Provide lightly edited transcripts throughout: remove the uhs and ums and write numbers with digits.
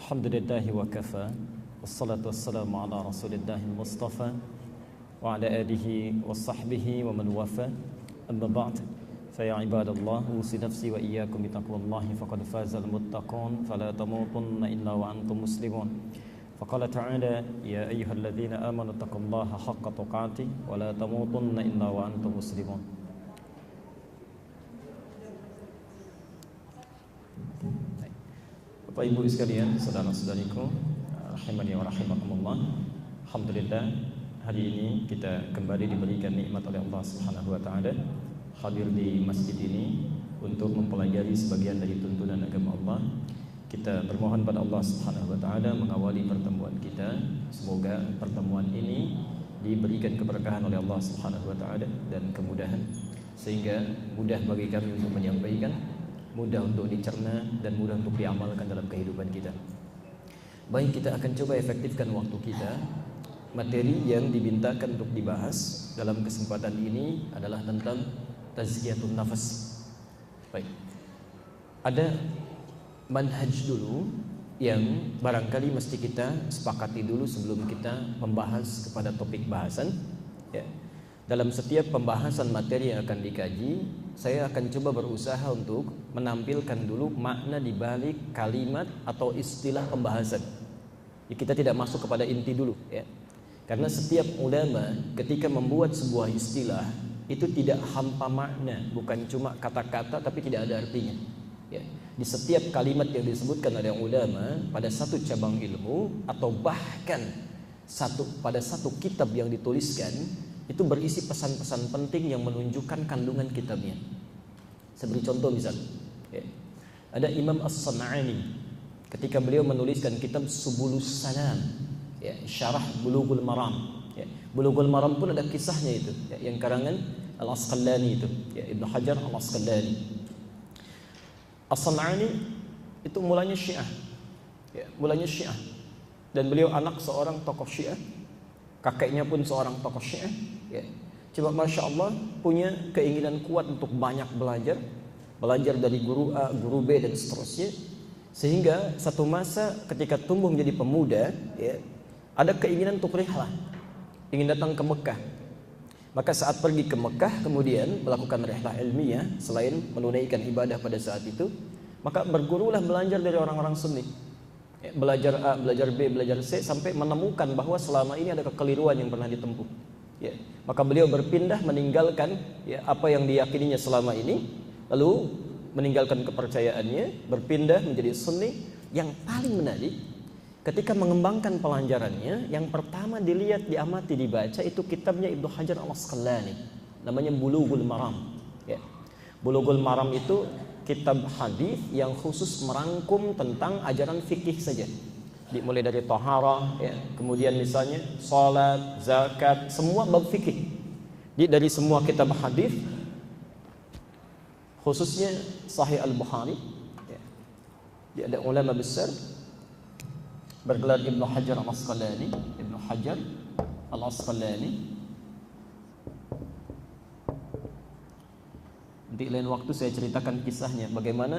Alhamdulillahi wa kafa, wassalatu wassalamu ala rasulillahi mustafa wa ala alihi wa sahbihi wa man wafa, amma ba'd. Fa ya ibadallah, usi nafsi wa iyyakum bitaqwallahi faqad fazal muttaqun fala tamutunna illa wa antum muslimun. Faqala ta'ala ya ayyuhalladzina amanu taqullaha haqqa tuqatih wa la tamutunna illa wa antum muslimun. Bapak Ibu sekalian, saudara-saudariku, rahimani wa rahimakumullah. Alhamdulillah, hari ini kita kembali diberikan nikmat oleh Allah Subhanahu wa taala hadir di masjid ini untuk mempelajari sebagian dari tuntunan agama Allah. Kita bermohon pada Allah Subhanahu wa taala mengawali pertemuan kita. Semoga pertemuan ini diberikan keberkahan oleh Allah Subhanahu wa taala dan kemudahan sehingga mudah bagi kami untuk menyampaikan, mudah untuk dicerna dan mudah untuk diamalkan dalam kehidupan kita. Baik, kita akan coba efektifkan waktu kita. Materi yang dimintakan untuk dibahas dalam kesempatan ini adalah tentang tazkiyatun nafas. Baik, ada manhaj dulu yang barangkali mesti kita sepakati dulu sebelum kita membahas kepada topik bahasan, ya. Dalam setiap pembahasan materi yang akan dikaji, saya akan coba berusaha untuk menampilkan dulu makna di balik kalimat atau istilah pembahasan. Ya, kita tidak masuk kepada inti dulu, ya. Karena setiap ulama ketika membuat sebuah istilah itu tidak hampa makna, bukan cuma kata-kata tapi tidak ada artinya. Ya. Di setiap kalimat yang disebutkan oleh ulama pada satu cabang ilmu atau bahkan pada satu kitab yang dituliskan, itu berisi pesan-pesan penting yang menunjukkan kandungan kitabnya. Saya beri contoh misal, ya. Ada Imam As-San'ani ketika beliau menuliskan kitab Subulus Salam, ya, Syarah Bulughul Maram, ya. Bulughul Maram pun ada kisahnya itu, ya, yang karangan Al-Asqalani itu, ya, Ibnu Hajar Al-Asqalani. As-San'ani itu mulanya Syiah, ya, mulanya Syiah, dan beliau anak seorang tokoh Syiah. Kakeknya pun seorang tokoh Syiah, ya. Coba Masya Allah punya keinginan kuat untuk banyak belajar dari guru A, guru B dan seterusnya. Sehingga satu masa ketika tumbuh menjadi pemuda, ya, ada keinginan untuk rihlah, ingin datang ke Mekah. Maka saat pergi ke Mekah kemudian melakukan rihlah ilmiah, selain menunaikan ibadah pada saat itu, maka bergurulah belajar dari orang-orang Sunni. Ya, belajar A, belajar B, belajar C, sampai menemukan bahwa selama ini ada kekeliruan yang pernah ditempuh. Ya, maka beliau berpindah meninggalkan, ya, apa yang diyakininya selama ini, lalu meninggalkan kepercayaannya, berpindah menjadi Sunni. Yang paling menarik ketika mengembangkan pelajarannya, yang pertama dilihat, diamati, dibaca itu kitabnya Ibnu Hajar Al-Asqalani, namanya Bulughul Maram. Ya. Bulughul Maram itu kitab hadis yang khusus merangkum tentang ajaran fikih saja, dimulai dari taharah, ya, kemudian misalnya salat, zakat, semua bab fikih. Dari semua kitab hadis, khususnya Sahih Al-Bukhari, ya. Dia ada ulama besar bergelar Ibnu Hajar Al-Asqalani, Ibnu Hajar Al-Asqalani. Nanti lain waktu saya ceritakan kisahnya, bagaimana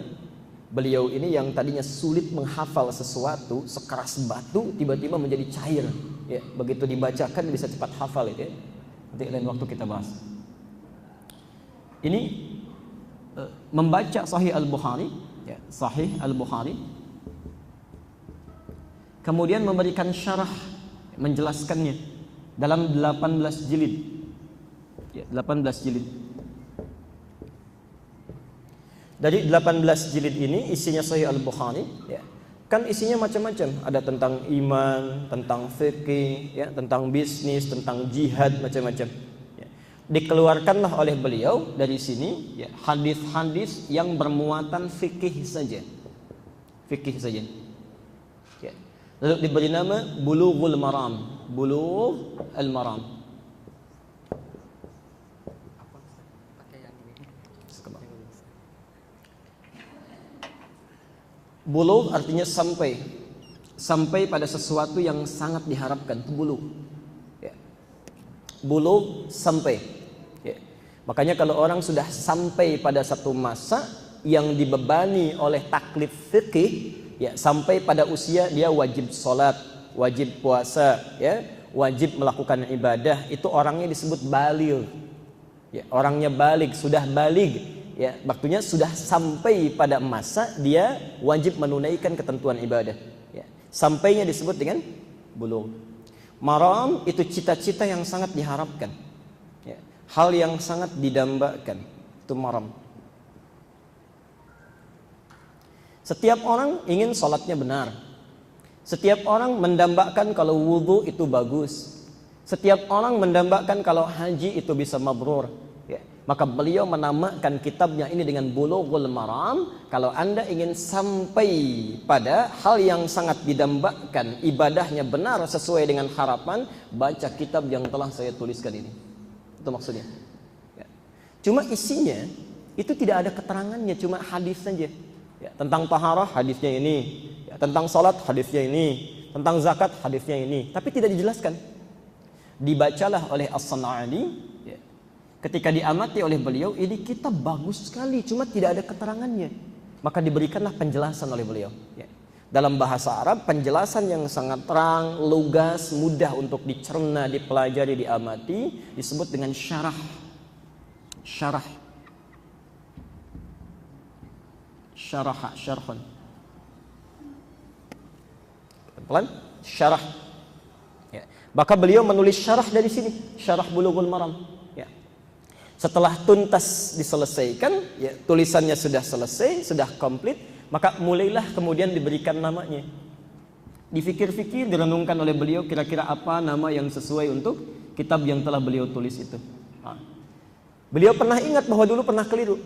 beliau ini yang tadinya sulit menghafal sesuatu, sekeras batu tiba-tiba menjadi cair, ya, begitu dibacakan bisa cepat hafal itu, ya. Nanti lain waktu kita bahas. Ini membaca Sahih Al-Bukhari, ya, Sahih Al-Bukhari, kemudian memberikan syarah, menjelaskannya dalam 18 jilid, ya, 18 jilid. Dari 18 jilid ini isinya Sahih Al-Bukhari, ya. Kan isinya macam-macam, ada tentang iman, tentang fikih, ya, tentang bisnis, tentang jihad, macam-macam, ya. Dikeluarkanlah oleh beliau dari sini, ya, hadis-hadis yang bermuatan fikih saja. Fikih saja. Ya. Lalu diberi nama Bulughul Maram, Bulugh Al-Maram. Bulugh artinya sampai pada sesuatu yang sangat diharapkan, itu bulugh, ya. Bulugh sampai, ya. Makanya kalau orang sudah sampai pada satu masa yang dibebani oleh taklif fikih, ya, sampai pada usia dia wajib sholat, wajib puasa, ya, wajib melakukan ibadah, itu orangnya disebut baligh. Ya, orangnya baligh, sudah baligh, ya, waktunya sudah sampai pada masa dia wajib menunaikan ketentuan ibadah. Ya, sampainya disebut dengan bulugh. Maram itu cita-cita yang sangat diharapkan, ya, hal yang sangat didambakan, itu maram. Setiap orang ingin sholatnya benar. Setiap orang mendambakan kalau wudhu itu bagus. Setiap orang mendambakan kalau haji itu bisa mabrur. Ya. Maka beliau menamakan kitabnya ini dengan Bulughul Maram. Kalau Anda ingin sampai pada hal yang sangat didambakan, ibadahnya benar sesuai dengan harapan, baca kitab yang telah saya tuliskan ini. Itu maksudnya. Ya. Cuma isinya itu tidak ada keterangannya, cuma hadis saja. Ya, tentang taharah hadisnya ini, ya, tentang salat hadisnya ini, tentang zakat hadisnya ini, tapi tidak dijelaskan. Dibacalah oleh As-San'ani, ya. Ketika diamati oleh beliau, ini kitab bagus sekali, cuma tidak ada keterangannya. Maka diberikanlah penjelasan oleh beliau. Ya. Dalam bahasa Arab, penjelasan yang sangat terang, lugas, mudah untuk dicerna, dipelajari, diamati, disebut dengan syarah. Syarah. Syarhan. Pelan, syarah. Ya. Maka beliau menulis syarah dari sini, syarah Bulughul Maram. Ya. Setelah tuntas diselesaikan, ya, tulisannya sudah selesai, sudah komplit, maka mulailah kemudian diberikan namanya. Difikir-fikir, direnungkan oleh beliau kira-kira apa nama yang sesuai untuk kitab yang telah beliau tulis itu. Nah. Beliau pernah ingat bahwa dulu pernah keliru.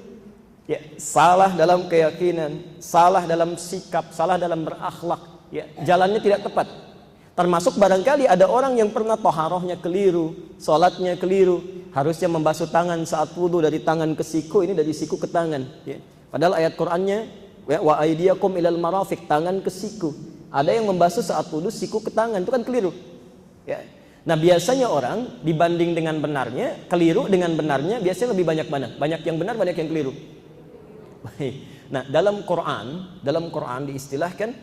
Ya, salah dalam keyakinan, salah dalam sikap, salah dalam berakhlak, ya, jalannya tidak tepat. Termasuk barangkali ada orang yang pernah taharahnya keliru, salatnya keliru, harusnya membasuh tangan saat wudu dari tangan ke siku, ini dari siku ke tangan, ya. Padahal ayat Qur'annya, ya, wa aydiyakum ilal marafiq, tangan ke siku. Ada yang membasuh saat wudu siku ke tangan, itu kan keliru. Ya. Nah, biasanya orang dibanding dengan benarnya, keliru dengan benarnya biasanya lebih banyak mana? Banyak yang benar, banyak yang keliru. Nah, dalam Quran diistilahkan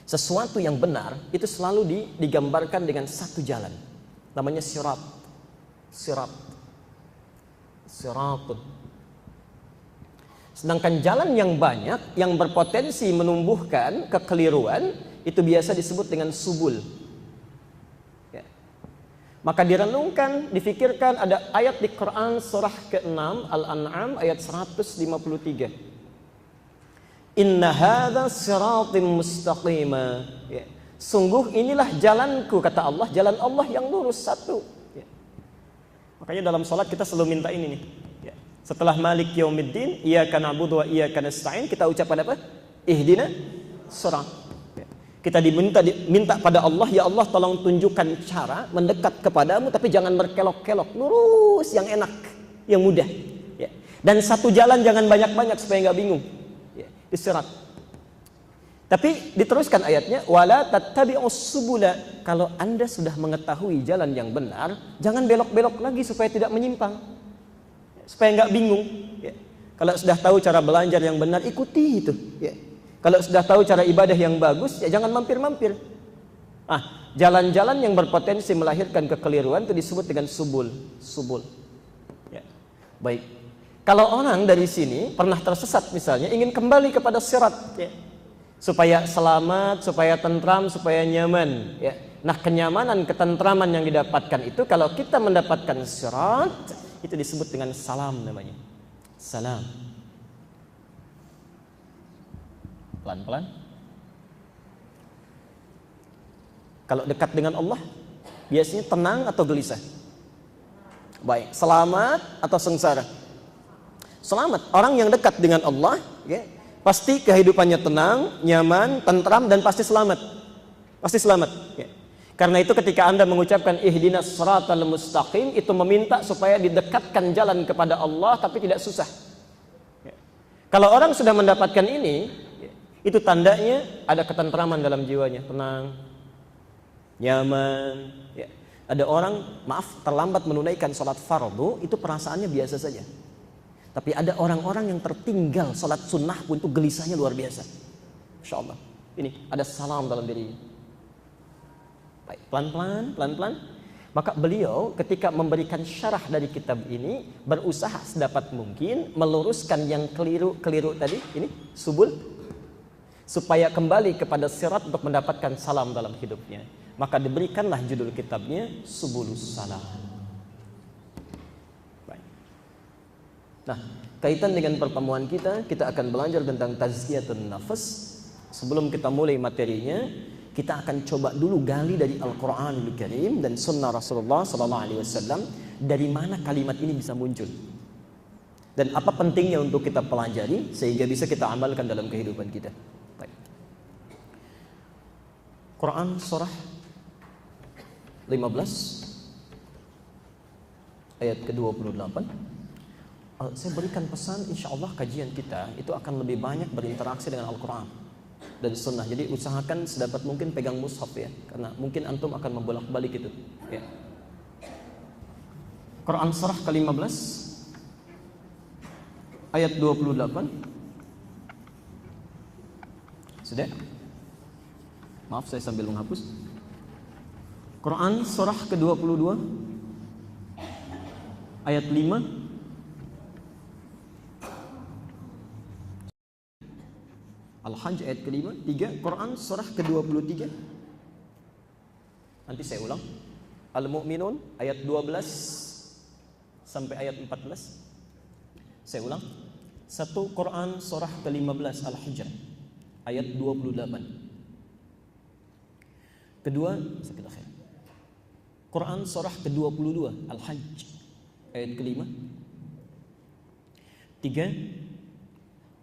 sesuatu yang benar itu selalu digambarkan dengan satu jalan, namanya siratun. Sedangkan jalan yang banyak yang berpotensi menumbuhkan kekeliruan itu biasa disebut dengan subul. Ya. Maka direnungkan, difikirkan, ada ayat di Quran surah ke-6 Al-An'am ayat 153. Inna hadza siratim mustaqima. Ya. Sungguh inilah jalanku, kata Allah, jalan Allah yang lurus satu. Ya. Makanya dalam salat kita selalu minta ini nih. Ya. Setelah Malik Yaumiddin, iyyaka na'budu wa iyyaka nasta'in, kita ucapkan apa? Ihdina sirat. Kita minta pada Allah, ya Allah tolong tunjukkan cara mendekat kepadamu, tapi jangan berkelok-kelok, lurus, yang enak, yang mudah. Ya. Dan satu jalan jangan banyak-banyak supaya nggak bingung. Ya. Sirat. Tapi diteruskan ayatnya, wala tattabi'us subula. Kalau Anda sudah mengetahui jalan yang benar, jangan belok-belok lagi supaya tidak menyimpang, supaya nggak bingung. Ya. Kalau sudah tahu cara belajar yang benar, ikuti itu. Ya. Kalau sudah tahu cara ibadah yang bagus, ya jangan mampir-mampir. Jalan-jalan yang berpotensi melahirkan kekeliruan itu disebut dengan subul. Ya. Baik. Kalau orang dari sini pernah tersesat misalnya, ingin kembali kepada sirat, ya, supaya selamat, supaya tentram, supaya nyaman. Ya. Nah, kenyamanan, ketentraman yang didapatkan itu kalau kita mendapatkan sirat, itu disebut dengan salam namanya. Salam. Pelan-pelan. Kalau dekat dengan Allah, biasanya tenang atau gelisah? Baik, selamat atau sengsara? Selamat. Orang yang dekat dengan Allah, ya, pasti kehidupannya tenang, nyaman, tentram, dan pasti selamat. Pasti selamat. Ya. Karena itu ketika Anda mengucapkan ihdinas siratal mustaqim, itu meminta supaya didekatkan jalan kepada Allah, tapi tidak susah. Ya. Kalau orang sudah mendapatkan ini, itu tandanya ada ketentraman dalam jiwanya, tenang, nyaman. Ya. Ada orang, maaf, terlambat menunaikan sholat fardu, itu perasaannya biasa saja. Tapi ada orang-orang yang tertinggal sholat sunnah pun itu gelisahnya luar biasa. Insya Allah. Ini ada salam dalam dirinya. Baik, pelan-pelan. Maka beliau ketika memberikan syarah dari kitab ini berusaha sedapat mungkin meluruskan yang keliru tadi, ini subul, supaya kembali kepada sirat untuk mendapatkan salam dalam hidupnya. Maka diberikanlah judul kitabnya Subulus Salam. Baik. Nah, kaitan dengan pertemuan kita akan belajar tentang tazkiyatun nafas. Sebelum kita mulai materinya, kita akan coba dulu gali dari Al-Quranul Karim dan Sunnah Rasulullah SAW, dari mana kalimat ini bisa muncul dan apa pentingnya untuk kita pelajari sehingga bisa kita amalkan dalam kehidupan kita. Baik. Quran surah 15 ayat ke-28. Saya berikan pesan, insya Allah kajian kita itu akan lebih banyak berinteraksi dengan Al-Quran dan Sunnah. Jadi usahakan sedapat mungkin pegang mushaf ya, karena mungkin antum akan membolak-balik itu ya. Quran surah ke-15 ayat 28. Sudah? Maaf saya sambil menghapus. Quran surah ke-22 ayat 5. Al-Hajj ayat ke-5, 3, Quran surah ke-23. Nanti saya ulang. Al-Mu'minun ayat 12 sampai ayat 14. Saya ulang. 1 Quran surah ke-15 Al-Hijr ayat 28. Kedua, Quran surah ke-22 Al-Hajj ayat ke-5. 3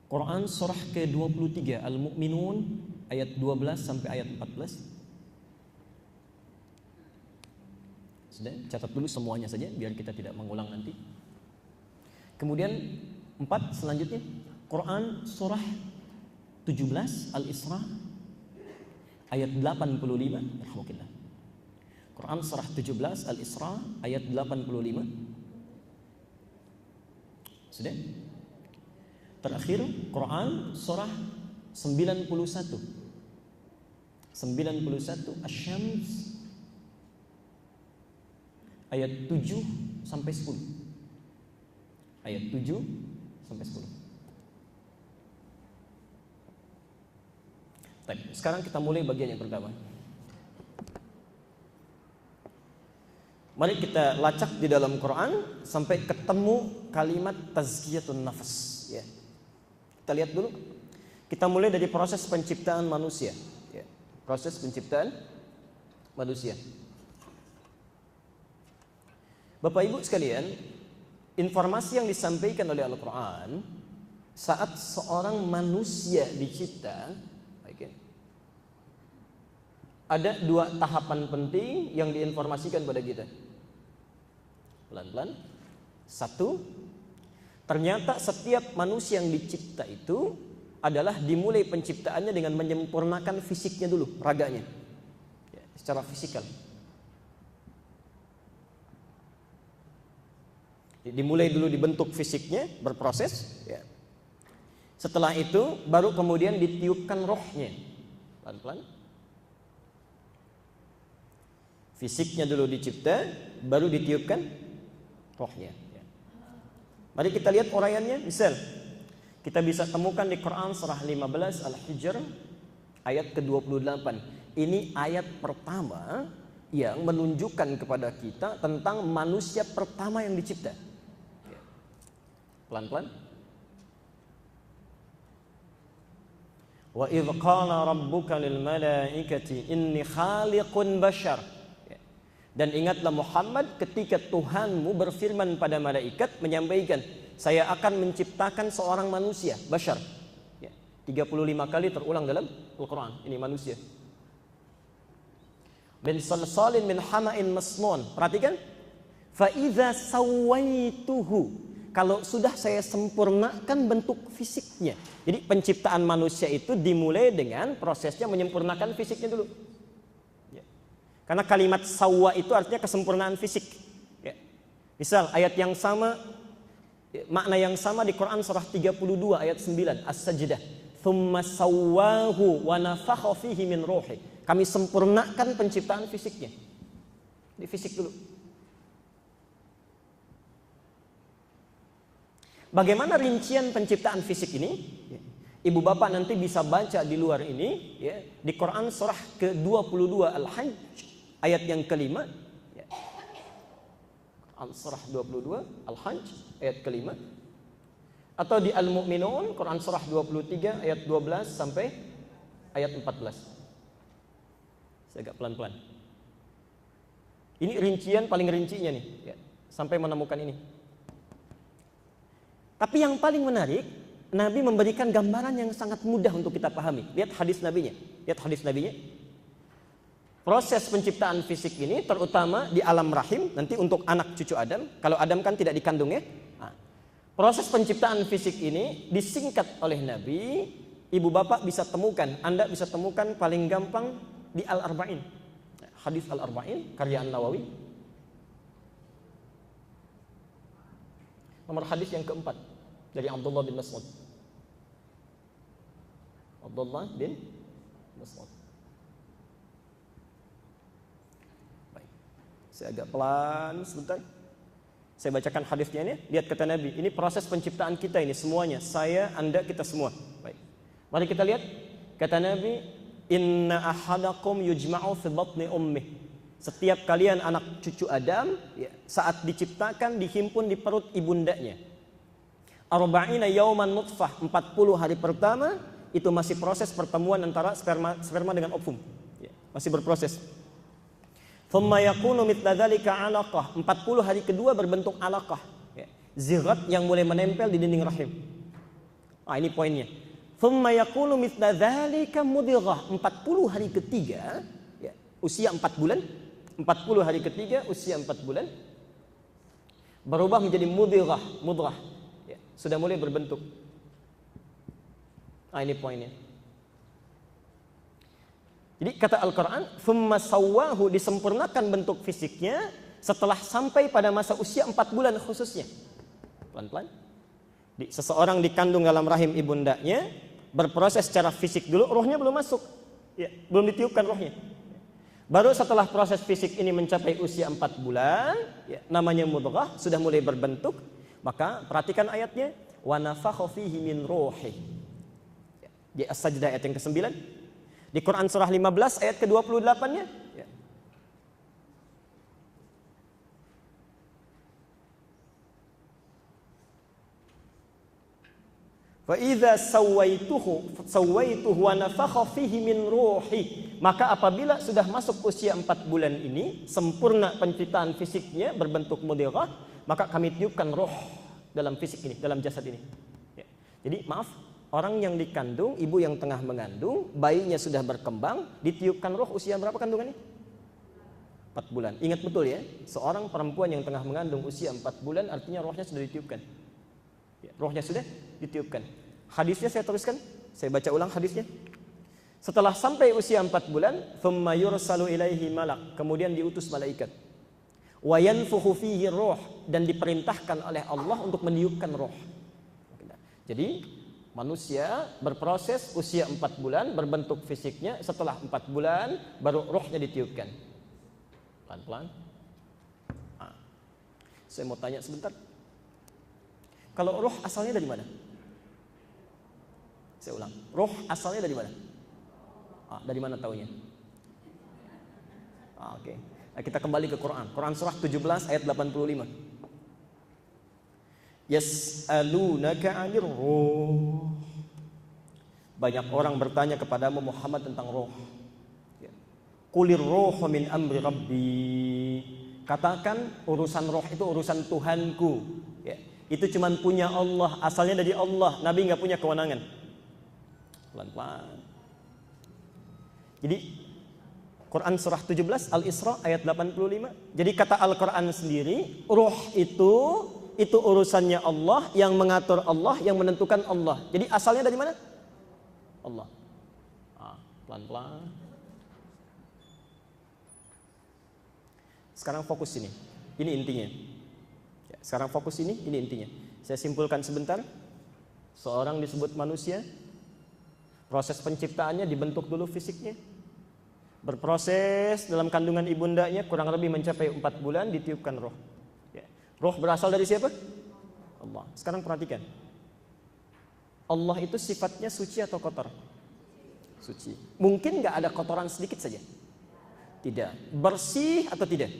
Quran surah ke-23 Al-Mu'minun ayat 12 sampai ayat 14. Sudah, catat dulu semuanya saja biar kita tidak mengulang nanti. Kemudian 4 selanjutnya Quran surah 17 Al-Isra ayat 85. Alhamdulillah. Quran surah 17 Al-Isra ayat 85. Sudah? Terakhir Quran surah 91 Asy-Syams ayat 7 sampai 10. Ayat 7 sampai 10. Baik, sekarang kita mulai bagian yang pertama. Mari kita lacak di dalam Quran sampai ketemu kalimat tazkiyatun nafas ya. Kita lihat dulu. Kita mulai dari proses penciptaan manusia. Ya, proses penciptaan manusia. Bapak Ibu sekalian, informasi yang disampaikan oleh Al-Quran saat seorang manusia dicipta, ada 2 tahapan penting yang diinformasikan pada kita. Pelan-pelan. 1, ternyata setiap manusia yang dicipta itu adalah dimulai penciptaannya dengan menyempurnakan fisiknya dulu, raganya ya, secara fisikal. Dimulai dulu dibentuk fisiknya, berproses ya. Setelah itu baru kemudian ditiupkan rohnya. Pelan-pelan. Fisiknya dulu dicipta, baru ditiupkan rohnya. Mari kita lihat uraiannya. Misal, kita bisa temukan di Quran surah 15 Al-Hijr ayat ke-28. Ini ayat pertama yang menunjukkan kepada kita tentang manusia pertama yang dicipta. Pelan-pelan. Wa idh qala rabbuka lil malaikati inni khaliqun bashar. Dan ingatlah Muhammad ketika Tuhanmu berfirman pada malaikat menyampaikan, saya akan menciptakan seorang manusia, bashar. Ya, 35 kali terulang dalam Al-Quran. Ini manusia. Min salsalin min hama'in masnun. Perhatikan. Fa idza sawaituhu. Kalau sudah saya sempurnakan bentuk fisiknya. Jadi penciptaan manusia itu dimulai dengan prosesnya menyempurnakan fisiknya dulu. Karena kalimat sawwa itu artinya kesempurnaan fisik. Ya. Misal ayat yang sama, makna yang sama di Quran surah 32 ayat 9 As-Sajdah. thumma sawwahu wa nafakha fihi min ruhi. Kami sempurnakan penciptaan fisiknya. Di fisik dulu. Bagaimana rincian penciptaan fisik ini? Ibu bapak nanti bisa baca di luar ini, ya, di Quran surah ke-22 Al-Hajj ayat yang kelima, ya. Quran surah 22 Al-Hajj ayat kelima, atau di Al-Mu'minun Quran surah 23 ayat 12 sampai ayat 14. Saya agak pelan-pelan. Ini rincian paling rincinya nih, ya, sampai menemukan ini. Tapi yang paling menarik, Nabi memberikan gambaran yang sangat mudah untuk kita pahami. Lihat hadis Nabinya. Lihat hadis Nabinya. Proses penciptaan fisik ini terutama di alam rahim, nanti untuk anak cucu Adam. Kalau Adam kan tidak dikandung ya. Nah, proses penciptaan fisik ini disingkat oleh Nabi. Ibu bapak bisa temukan, Anda bisa temukan paling gampang di Al-Arba'in. Hadis Al-Arba'in karya An-Nawawi. Nomor hadis yang keempat dari Abdullah bin Mas'ud. Abdullah bin Mas'ud. Baik. Saya agak pelan sebentar. Saya bacakan hadisnya ini. Lihat kata Nabi, ini proses penciptaan kita ini semuanya. Saya, Anda, kita semua. Baik. Mari kita lihat. Kata Nabi, inna ahadakum yujma'u fi batni ummih. Setiap kalian anak cucu Adam, ya, saat diciptakan dihimpun di perut ibundanya. Arba'ina yauman nutfah, 40 hari pertama itu masih proses pertemuan antara sperma dengan ovum, ya, masih berproses. Thumma yakunu mithla dzalika 'alaqah, 40 hari kedua berbentuk 'alaqah, ya, zigot yang mulai menempel di dinding rahim. Ah, ini poinnya. Thumma yakunu mithla dzalika mudghah, 40 hari ketiga, ya, usia 4 bulan. 40 hari ketiga usia 4 bulan berubah menjadi mudghah, ya, sudah mulai berbentuk. Nah, ini poinnya. Jadi kata Al-Quran, thumma sawwahu, disempurnakan bentuk fisiknya setelah sampai pada masa usia 4 bulan khususnya. Pelan-pelan. Seseorang dikandung dalam rahim ibundanya, berproses secara fisik dulu, rohnya belum masuk, ya, belum ditiupkan rohnya. Baru setelah proses fisik ini mencapai usia 4 bulan, ya, namanya mudghah, sudah mulai berbentuk, maka perhatikan ayatnya, wa nafakha fihi min ruhi. Ya, di As-Sajdah ayat yang ke-9. Di Quran surah 15 ayat ke-28-nya, ya. Fa idza sawaituhu wa nafakha fihi min ruhi, maka apabila sudah masuk usia 4 bulan ini, sempurna penciptaan fisiknya berbentuk mudghah, maka kami tiupkan roh dalam fisik ini, dalam jasad ini, ya. Jadi maaf, orang yang dikandung, ibu yang tengah mengandung, bayinya sudah berkembang, ditiupkan roh usia berapa kandungannya? 4 bulan. Ingat betul ya, seorang perempuan yang tengah mengandung usia 4 bulan artinya rohnya sudah ditiupkan. Rohnya sudah ditiupkan. Hadisnya saya teruskan, saya baca ulang hadisnya. Setelah sampai usia 4 bulan, thumma yursalu ilaihi malak, kemudian diutus malaikat. Wa yanfukhu fihi ruh, dan diperintahkan oleh Allah untuk meniupkan roh. Jadi manusia berproses usia 4 bulan, berbentuk fisiknya, setelah 4 bulan baru rohnya ditiupkan. Pelan-pelan. Nah, saya mau tanya sebentar. Kalau roh asalnya dari mana? Saya ulang. Roh asalnya dari mana? Dari mana taunya? Oke. Nah, kita kembali ke Quran. Quran surah 17 ayat 85. Yas'alunaka 'anir ruh. Banyak orang bertanya kepadamu Muhammad tentang roh. Qulir ruhu min amri rabbi. Katakan urusan roh itu urusan Tuhanku, ya. Itu cuma punya Allah, asalnya dari Allah. Nabi nggak punya kewenangan. Pelan-pelan. Jadi Quran surah 17 Al-Isra ayat 85. Jadi kata Al-Quran sendiri, roh itu urusannya Allah, yang mengatur Allah, yang menentukan Allah. Jadi asalnya dari mana? Allah. Pelan-pelan. Sekarang fokus ini. Ini intinya. Sekarang fokus ini intinya. Saya simpulkan sebentar. Seorang disebut manusia, Proses penciptaannya dibentuk dulu fisiknya. Berproses dalam kandungan ibundanya kurang lebih mencapai 4 bulan, ditiupkan roh. Ya. Roh berasal dari siapa? Allah. Sekarang perhatikan. Allah itu sifatnya suci atau kotor? Suci. Mungkin nggak ada kotoran sedikit saja? Tidak. Bersih atau tidak?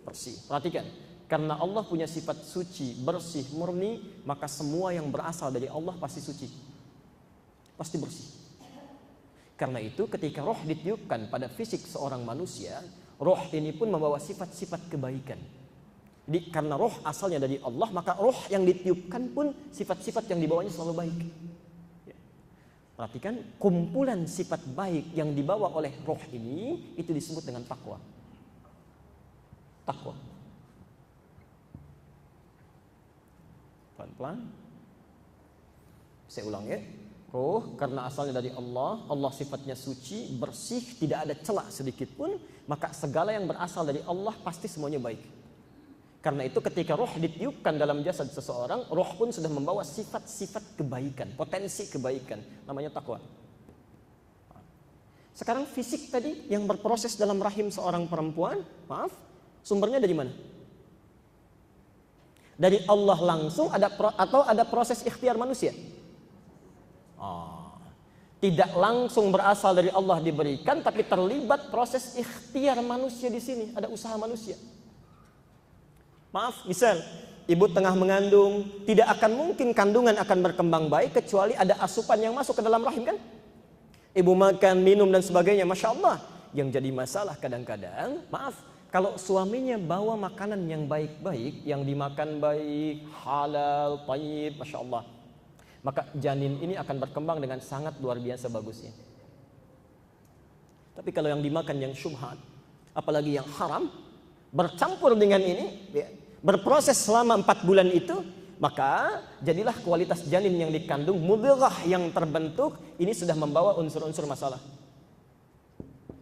Bersih. Perhatikan. Karena Allah punya sifat suci, bersih, murni, maka semua yang berasal dari Allah pasti suci. Pasti bersih. Karena itu ketika roh ditiupkan pada fisik seorang manusia, roh ini pun membawa sifat-sifat kebaikan. Jadi karena roh asalnya dari Allah, maka roh yang ditiupkan pun sifat-sifat yang dibawanya selalu baik. Ya. Perhatikan, kumpulan sifat baik yang dibawa oleh roh ini itu disebut dengan takwa. Takwa. Pelan-pelan. Saya ulang ya. Roh karena asalnya dari Allah, Allah sifatnya suci, bersih, tidak ada celah sedikit pun, maka segala yang berasal dari Allah pasti semuanya baik. Karena itu ketika roh ditiupkan dalam jasad seseorang, roh pun sudah membawa sifat-sifat kebaikan, potensi kebaikan, namanya takwa. Sekarang fisik tadi yang berproses dalam rahim seorang perempuan, maaf, sumbernya dari mana? Dari Allah langsung atau ada proses ikhtiar manusia? Tidak langsung berasal dari Allah diberikan, tapi terlibat proses ikhtiar manusia di sini, ada usaha manusia. Maaf, misal ibu tengah mengandung, tidak akan mungkin kandungan akan berkembang baik kecuali ada asupan yang masuk ke dalam rahim kan? Ibu makan, minum dan sebagainya, Masya Allah. Yang jadi masalah kadang-kadang, maaf, kalau suaminya bawa makanan yang baik-baik, yang dimakan baik, halal, thayyib, Masya Allah, maka janin ini akan berkembang dengan sangat luar biasa bagusnya. Tapi kalau yang dimakan yang syubhat, apalagi yang haram, bercampur dengan ini, ya, berproses selama 4 bulan itu, maka jadilah kualitas janin yang dikandung, mudghah yang terbentuk, ini sudah membawa unsur-unsur masalah.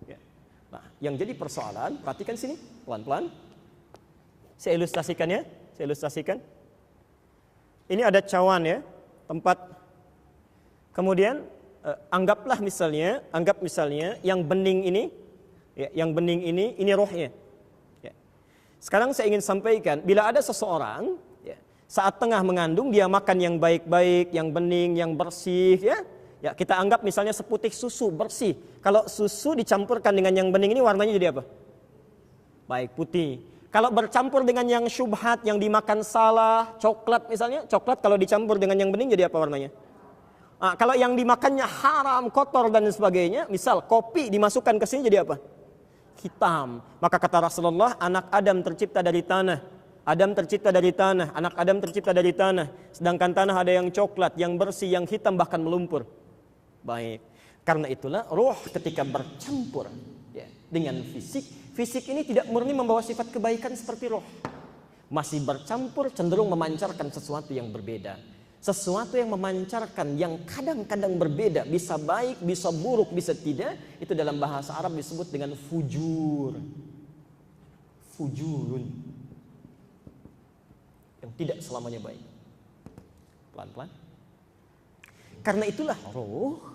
Ya. Nah, yang jadi persoalan, perhatikan sini, pelan-pelan. Saya ilustrasikan ya, saya ilustrasikan. Ini ada cawan ya, tempat. Kemudian anggap misalnya yang bening ini, ya, yang bening ini rohnya. Ya. Sekarang saya ingin sampaikan, bila ada seseorang ya, saat tengah mengandung dia makan yang baik-baik, yang bening, yang bersih, ya kita anggap misalnya seputih susu bersih. Kalau susu dicampurkan dengan yang bening ini warnanya jadi apa? Baik, putih. Kalau bercampur dengan yang syubhat, yang dimakan salah, coklat misalnya, coklat kalau dicampur dengan yang bening jadi apa warnanya? Nah, kalau yang dimakannya haram, kotor dan sebagainya, misal kopi dimasukkan ke sini jadi apa? Hitam. Maka kata Rasulullah, anak Adam tercipta dari tanah. Adam tercipta dari tanah, anak Adam tercipta dari tanah. Sedangkan tanah ada yang coklat, yang bersih, yang hitam, bahkan melumpur. Baik. Karena itulah roh ketika bercampur ya, dengan fisik ini tidak murni membawa sifat kebaikan seperti roh. Masih bercampur, cenderung memancarkan sesuatu yang berbeda. Sesuatu yang memancarkan, yang kadang-kadang berbeda, bisa baik, bisa buruk, bisa tidak. Itu dalam bahasa Arab disebut dengan fujur. Fujurun. Yang tidak selamanya baik. Pelan-pelan. Karena itulah roh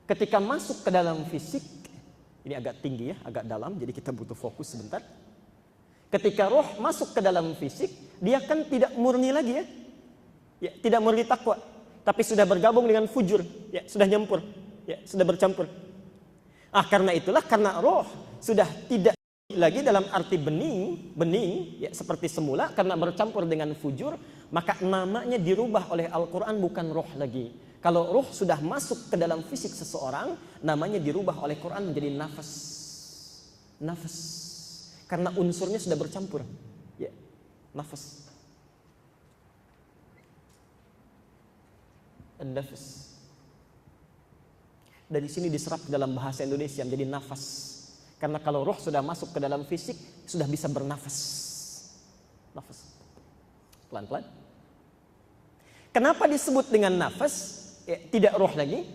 ketika masuk ke dalam fisik, ini agak tinggi ya, agak dalam, jadi kita butuh fokus sebentar. Ketika roh masuk ke dalam fisik, dia kan tidak murni lagi ya, tidak murni takwa, tapi sudah bergabung dengan fujur, ya, sudah nyampur, ya, sudah bercampur. Karena itulah, karena roh sudah tidak lagi dalam arti bening, ya, seperti semula, karena bercampur dengan fujur, maka namanya dirubah oleh Al-Quran bukan roh lagi. Kalau roh sudah masuk ke dalam fisik seseorang, namanya dirubah oleh Quran menjadi nafas. Nafas. Karena unsurnya sudah bercampur. Ya, nafas. Nafas. Dari sini diserap dalam bahasa Indonesia menjadi nafas. Karena kalau roh sudah masuk ke dalam fisik, sudah bisa bernafas. Nafas. Pelan-pelan. Kenapa disebut dengan nafas? Ya, tidak roh lagi,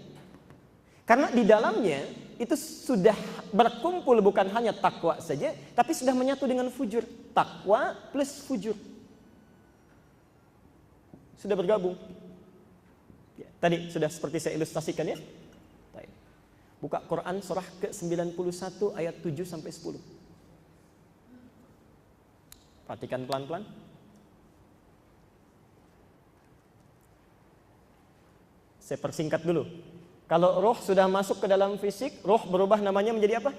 karena di dalamnya itu sudah berkumpul bukan hanya takwa saja, tapi sudah menyatu dengan fujur. Takwa plus fujur sudah bergabung ya, tadi sudah seperti saya ilustrasikan ya. Buka Quran surah ke-91 ayat 7 sampai 10. Perhatikan pelan-pelan. Saya persingkat dulu. Kalau roh sudah masuk ke dalam fisik, roh berubah namanya menjadi apa?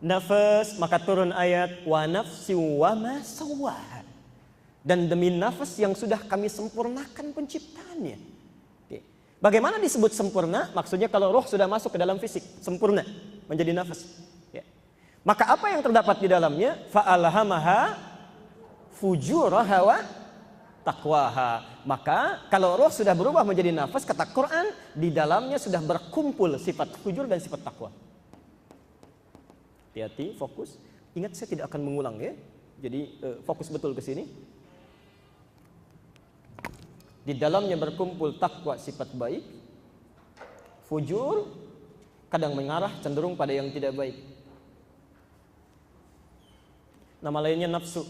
Nafas, maka turun ayat wa nafsi wa ma sawwaha. Dan demi nafas yang sudah kami sempurnakan penciptaannya. Oke. Bagaimana disebut sempurna? Maksudnya kalau roh sudah masuk ke dalam fisik, sempurna menjadi nafas. Ya. Maka apa yang terdapat di dalamnya? Fa'alhamaha fujuraha wa taqwaha. Maka kalau roh sudah berubah menjadi nafas, kata Quran, di dalamnya sudah berkumpul sifat fujur dan sifat takwa. Hati-hati, fokus. Ingat, saya tidak akan mengulang ya. Jadi fokus betul ke sini. Di dalamnya berkumpul takwa, sifat baik. Fujur kadang mengarah cenderung pada yang tidak baik. Nama lainnya nafsu.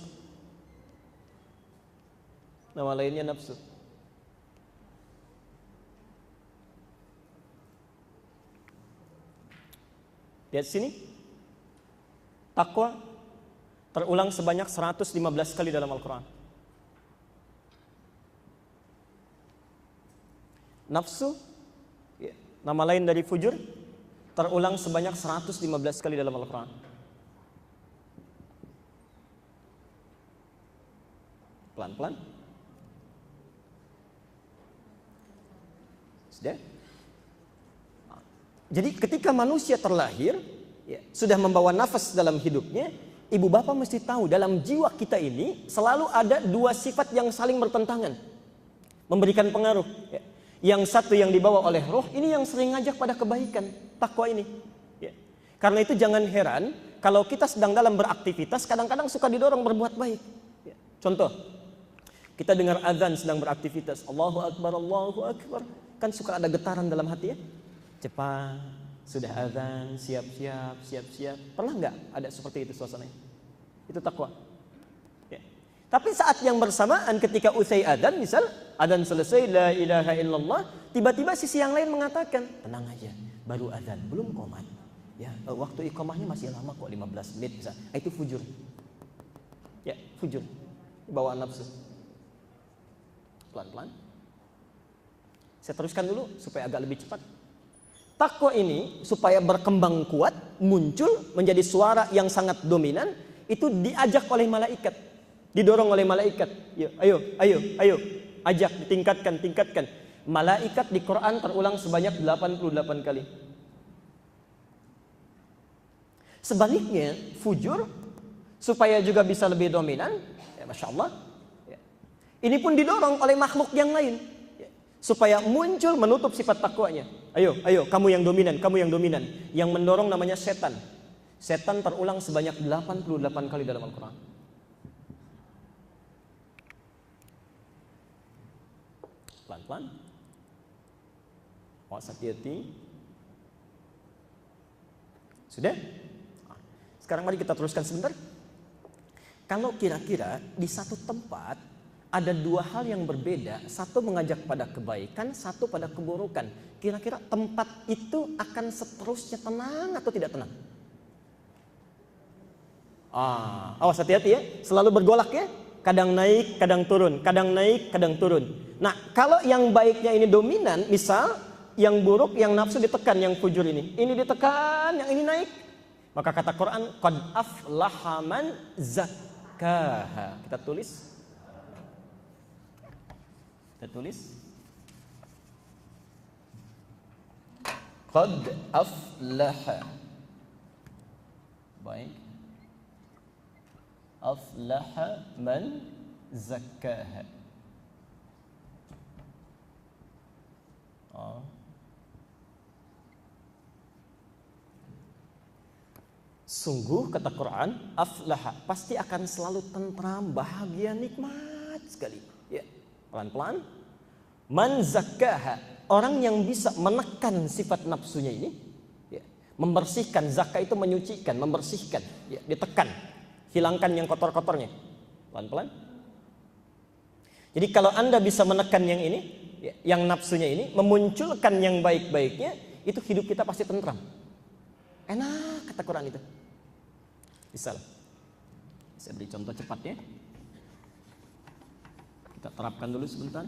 Nama lainnya nafsu. Lihat sini. Takwa terulang sebanyak 115 kali dalam Al-Quran. Nafsu, ya, nama lain dari fujur, terulang sebanyak 115 kali dalam Al-Quran. Pelan-pelan. Sudah? Jadi ketika manusia terlahir, ya, sudah membawa nafas dalam hidupnya, ibu bapak mesti tahu dalam jiwa kita ini selalu ada dua sifat yang saling bertentangan, memberikan pengaruh. Ya. Yang satu yang dibawa oleh roh, ini yang sering ngajak pada kebaikan, takwa ini. Ya. Karena itu jangan heran kalau kita sedang dalam beraktivitas, kadang-kadang suka didorong berbuat baik. Ya. Contoh, kita dengar azan sedang beraktivitas, Allahu Akbar, Allahu Akbar. Kan suka ada getaran dalam hati ya. Cepat, sudah azan, siap-siap, siap-siap. Pernah nggak ada seperti itu suasananya? Itu takwa. Ya. Tapi saat yang bersamaan ketika usai azan, misal azan selesai, la ilaha illallah, tiba-tiba sisi yang lain mengatakan, tenang aja, baru azan, belum qomat. Ya, waktu iqamahnya masih lama kok, 15 menit bisa. Itu fujur. Ya, fujur. Bawaan nafsu. Pelan-pelan. Saya teruskan dulu supaya agak lebih cepat. Takwa ini supaya berkembang kuat, muncul menjadi suara yang sangat dominan, itu diajak oleh malaikat, didorong oleh malaikat. Ayo, ayo, ayo, ajak, ditingkatkan, tingkatkan. Malaikat di Quran terulang sebanyak 88 kali. Sebaliknya, fujur supaya juga bisa lebih dominan, ya, Masya Allah. Ya. Ini pun didorong oleh makhluk yang lain. Supaya muncul menutup sifat takwanya. Ayo, ayo, kamu yang dominan, kamu yang dominan. Yang mendorong namanya setan. Setan terulang sebanyak 88 kali dalam Al-Quran. Pelan-pelan. Awas, hati-hati. Sudah? Sekarang mari kita teruskan sebentar. Kalau kira-kira di satu tempat ada dua hal yang berbeda, satu mengajak pada kebaikan, satu pada keburukan. Kira-kira tempat itu akan seterusnya tenang atau tidak tenang? Awas, hati-hati ya, selalu bergolak ya. Kadang naik, kadang turun, kadang naik, kadang turun. Nah, kalau yang baiknya ini dominan, misal yang buruk, yang nafsu ditekan, yang fujur ini ditekan, yang ini naik. Maka kata Quran, qad aflaha man zakkaha. Kita tulis. Qad aflaha. Baik. Aflaha man zakkaha. Sungguh kata Quran, aflaha, pasti akan selalu tentram, bahagia, nikmat sekali. Ya. Pelan-pelan. Man zakkaha, orang yang bisa menekan sifat nafsunya ini, ya, membersihkan. Zakka itu menyucikan, membersihkan, ya, ditekan, hilangkan yang kotor-kotornya. Pelan-pelan. Jadi kalau Anda bisa menekan yang ini, ya, yang nafsunya ini, memunculkan yang baik-baiknya, itu hidup kita pasti tentram. Enak kata Quran itu. Misal, saya beri contoh cepatnya. Kita terapkan dulu sebentar.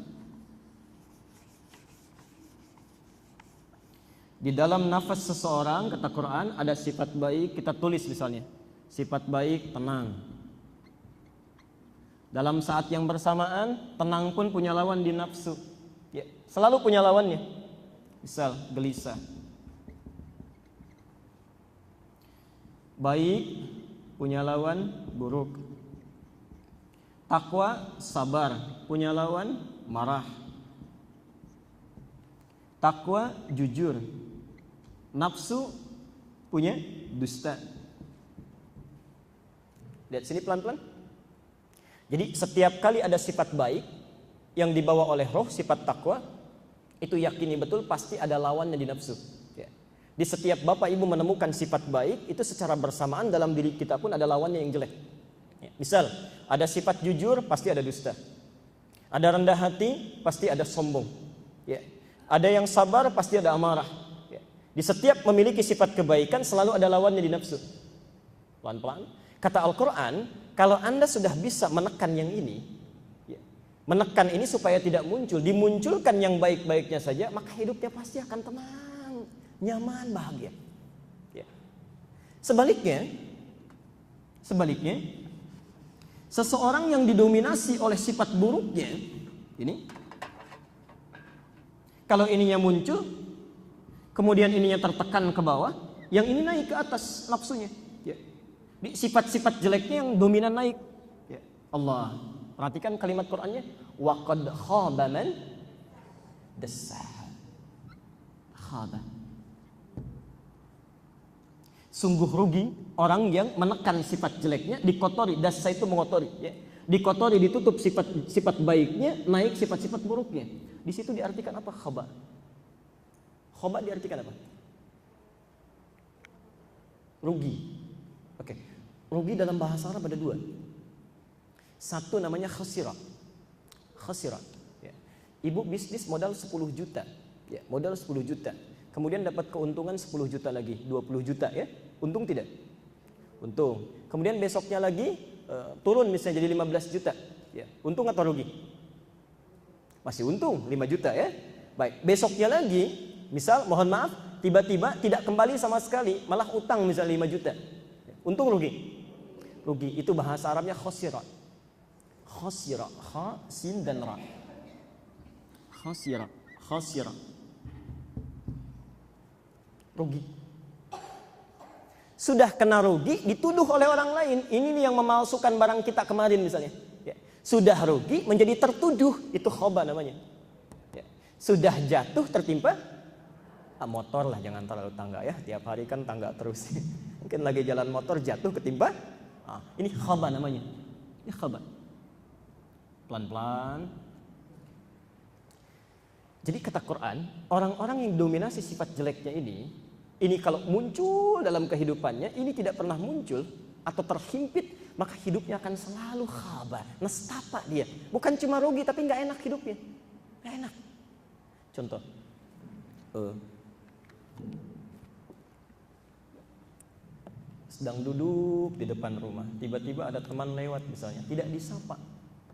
Di dalam nafas seseorang, kata Quran, ada sifat baik, kita tulis misalnya. Sifat baik, tenang. Dalam saat yang bersamaan, tenang pun punya lawan di nafsu. Ya, selalu punya lawannya. Misal, gelisah. Baik punya lawan buruk. Takwa, sabar, punya lawan marah. Takwa, jujur. Nafsu punya dusta. Lihat sini pelan-pelan. Jadi setiap kali ada sifat baik yang dibawa oleh roh, sifat takwa, itu yakini betul pasti ada lawannya di nafsu. Ya. Di setiap bapak ibu menemukan sifat baik, itu secara bersamaan dalam diri kita pun ada lawannya yang jelek. Ya. Misal, ada sifat jujur, pasti ada dusta. Ada rendah hati, pasti ada sombong. Ya. Ada yang sabar, pasti ada amarah. Ya. Di setiap memiliki sifat kebaikan, selalu ada lawannya di nafsu. Pelan-pelan. Kata Al-Quran, kalau Anda sudah bisa menekan yang ini, ya, menekan ini supaya tidak muncul, dimunculkan yang baik-baiknya saja, maka hidupnya pasti akan tenang, nyaman, bahagia. Ya. Sebaliknya, seseorang yang didominasi oleh sifat buruknya, ini, kalau ininya muncul, kemudian ininya tertekan ke bawah, yang ini naik ke atas nafsunya. Ya. Sifat-sifat jeleknya yang dominan naik. Ya. Allah, perhatikan kalimat Qur'annya, wa qad khaba man dassaha. Khaba. Sungguh rugi orang yang menekan sifat jeleknya, dikotori. Dassa itu mengotori. Ya. Dikotori, ditutup sifat baiknya, naik sifat-sifat buruknya. Di situ diartikan apa? Khaba. Khaba diartikan apa? Rugi. Oke. Rugi dalam bahasa Arab ada dua. Satu namanya khasira. Khasira. Ya. Ibu bisnis modal 10 juta. Ya, modal 10 juta. Kemudian dapat keuntungan 10 juta lagi, 20 juta ya. Untung tidak? Untung. Kemudian besoknya lagi turun misalnya jadi 15 juta. Ya. Untung atau rugi? Masih untung 5 juta ya. Baik, besoknya lagi misal mohon maaf tiba-tiba tidak kembali sama sekali, malah utang misal 5 juta. Untung rugi? Rugi. Itu bahasa Arabnya khasira. Khasira, kha, sin dan ra. Khasira, khasira. Rugi. Sudah kena rugi, dituduh oleh orang lain. Ini nih yang memalsukan barang kita kemarin misalnya. Ya. Sudah rugi, menjadi tertuduh. Itu khoba namanya. Ya. Sudah jatuh, tertimpa motor lah, jangan terlalu tangga ya. Tiap hari kan tangga terus. Mungkin lagi jalan motor jatuh ketimpa. Ini khoba namanya. Ini khoba. Pelan-pelan. Jadi kata Quran, orang-orang yang dominasi sifat jeleknya ini kalau muncul dalam kehidupannya, ini tidak pernah muncul atau terhimpit, maka hidupnya akan selalu khabar, nestapa dia. Bukan cuma rugi, tapi nggak enak hidupnya, nggak enak. Contoh, sedang duduk di depan rumah, tiba-tiba ada teman lewat misalnya, tidak disapa.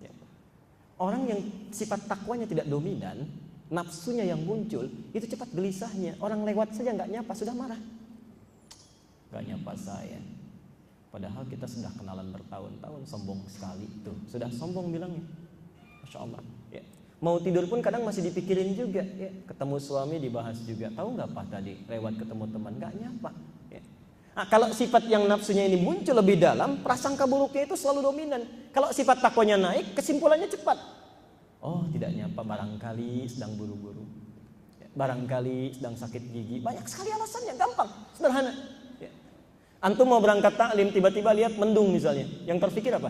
Ya. Orang yang sifat takwanya tidak dominan, nafsunya yang muncul, itu cepat gelisahnya. Orang lewat saja nggak nyapa, sudah marah. Nggak nyapa saya. Padahal kita sudah kenalan bertahun-tahun, sombong sekali. Tuh, sudah sombong bilangnya. Masya Allah. Ya. Mau tidur pun kadang masih dipikirin juga. Ya. Ketemu suami dibahas juga. Tahu nggak Pak tadi lewat ketemu teman, nggak nyapa. Ya. Nah, kalau sifat yang nafsunya ini muncul lebih dalam, prasangka buruknya itu selalu dominan. Kalau sifat takwanya naik, kesimpulannya cepat. Oh, tidak nyapa, barangkali sedang buru-buru. Ya, barangkali sedang sakit gigi. Banyak sekali alasannya, gampang, sederhana. Ya. Antum mau berangkat taklim, tiba-tiba lihat mendung misalnya. Yang terpikir apa?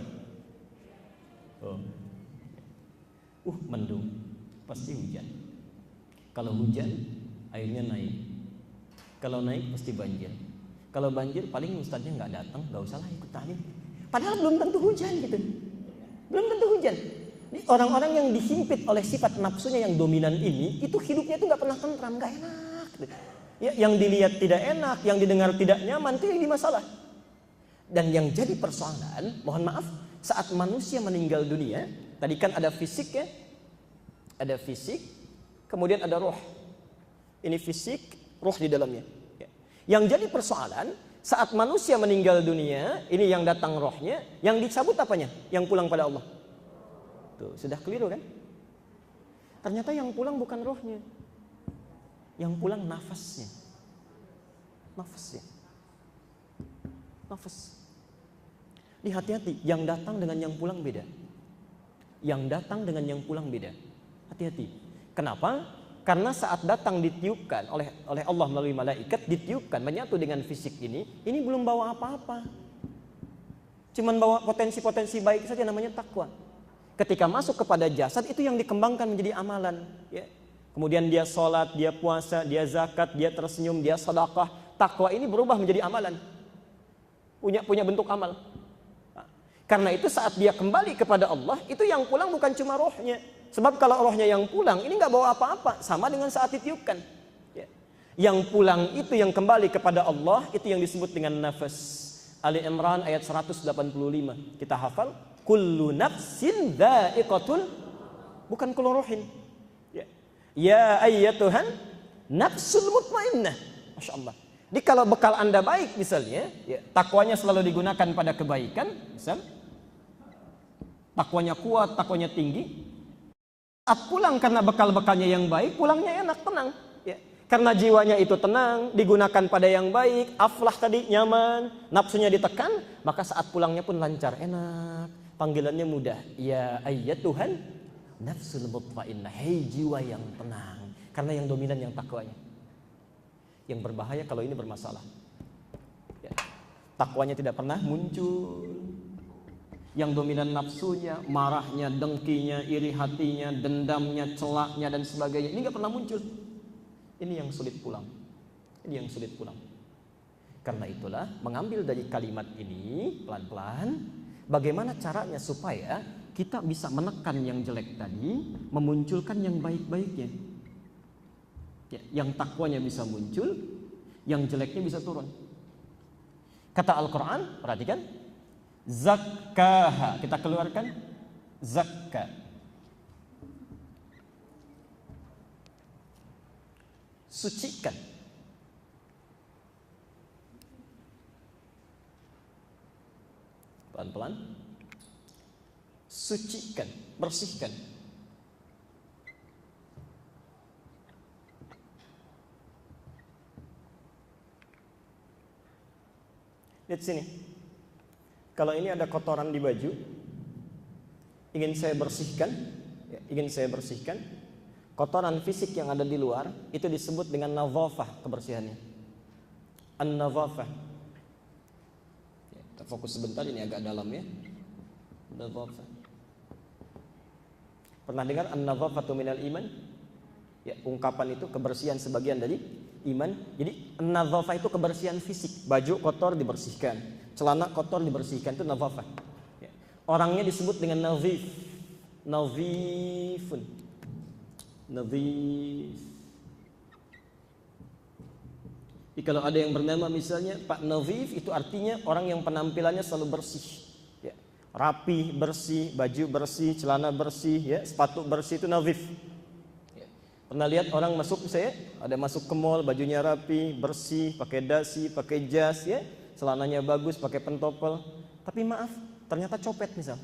Mendung. Pasti hujan. Kalau hujan, airnya naik. Kalau naik, pasti banjir. Kalau banjir, paling ustadznya nggak datang, nggak usahlah ikut taklim. Padahal belum tentu hujan gitu. Belum tentu hujan. Orang-orang yang dihimpit oleh sifat nafsunya yang dominan ini, itu hidupnya itu nggak pernah tentram, nggak enak. Gitu. Ya, yang dilihat tidak enak, yang didengar tidak nyaman, itu yang jadi masalah. Dan yang jadi persoalan, mohon maaf, saat manusia meninggal dunia, tadi kan ada fisik ya, ada fisik, kemudian ada roh. Ini fisik, roh di dalamnya. Ya. Yang jadi persoalan, saat manusia meninggal dunia, ini yang datang rohnya, yang dicabut apanya? Yang pulang pada Allah. Tuh, sudah keliru kan? Ternyata yang pulang bukan rohnya. Yang pulang nafasnya. Nafasnya. Nafas. Hati-hati, yang datang dengan yang pulang beda. Yang datang dengan yang pulang beda. Hati-hati. Kenapa? Karena saat datang ditiupkan oleh Allah melalui malaikat, ditiupkan menyatu dengan fisik ini belum bawa apa-apa. Cuman bawa potensi-potensi baik saja, namanya takwa. Ketika masuk kepada jasad, itu yang dikembangkan menjadi amalan, ya. Kemudian dia sholat, dia puasa, dia zakat, dia tersenyum, dia sedekah. Takwa ini berubah menjadi amalan. Punya bentuk amal. Nah, karena itu saat dia kembali kepada Allah, itu yang pulang bukan cuma rohnya. Sebab kalau rohnya yang pulang, ini nggak bawa apa-apa. Sama dengan saat ditiupkan. Ya. Yang pulang itu yang kembali kepada Allah, itu yang disebut dengan nafas. Ali Imran ayat 185. Kita hafal. Kullu nafsin dha'iqatul, bukan kullu ruhin. Ya ayyatuhan nafsul mutmainnah. Masya Allah. Jadi kalau bekal Anda baik misalnya, ya, takwanya selalu digunakan pada kebaikan, misal takwanya kuat, takwanya tinggi. Saat pulang karena bekal-bekalnya yang baik, pulangnya enak, tenang. Ya. Karena jiwanya itu tenang, digunakan pada yang baik, aflah tadi nyaman, nafsunya ditekan, maka saat pulangnya pun lancar, enak. Panggilannya mudah. Ya ayyatuhan nafsul mutmainnah, hei jiwa yang tenang. Karena yang dominan yang takwanya. Yang berbahaya kalau ini bermasalah. Ya. Takwanya tidak pernah muncul. Yang dominan nafsunya, marahnya, dengkinya, iri hatinya, dendamnya, celaknya dan sebagainya. Ini nggak pernah muncul. Ini yang sulit pulang. Ini yang sulit pulang. Karena itulah mengambil dari kalimat ini pelan-pelan, bagaimana caranya supaya kita bisa menekan yang jelek tadi, memunculkan yang baik-baiknya. Ya, yang takwanya bisa muncul, yang jeleknya bisa turun. Kata Al-Quran, perhatikan, zakkaha, kita keluarkan zakka. Sucikan. Pelan-pelan. Sucikan, bersihkan. Lihat sini. Kalau ini ada kotoran di baju, ingin saya bersihkan, ya, ingin saya bersihkan. Kotoran fisik yang ada di luar itu disebut dengan nadhafah, kebersihannya. An-nadhafah. Ya, kita fokus sebentar, ini agak dalam ya. Nadhafah. Pernah dengar an-nadhafatu minal iman? Ya, ungkapan itu kebersihan sebagian dari iman. Jadi an-nadhafah itu kebersihan fisik. Baju kotor dibersihkan, celana kotor dibersihkan, itu nadhafah. Ya. Orangnya disebut dengan nadhif. Nadhifun. Nadhif. Jadi kalau ada yang bernama misalnya Pak Nadhif, itu artinya orang yang penampilannya selalu bersih. Rapi, bersih, baju bersih, celana bersih, ya, sepatu bersih, itu nadhif. Ya. Pernah lihat orang masuk, saya ada masuk ke mall, bajunya rapi, bersih, pakai dasi, pakai jas, ya, celananya bagus, pakai pentopel. Tapi maaf, ternyata copet misal.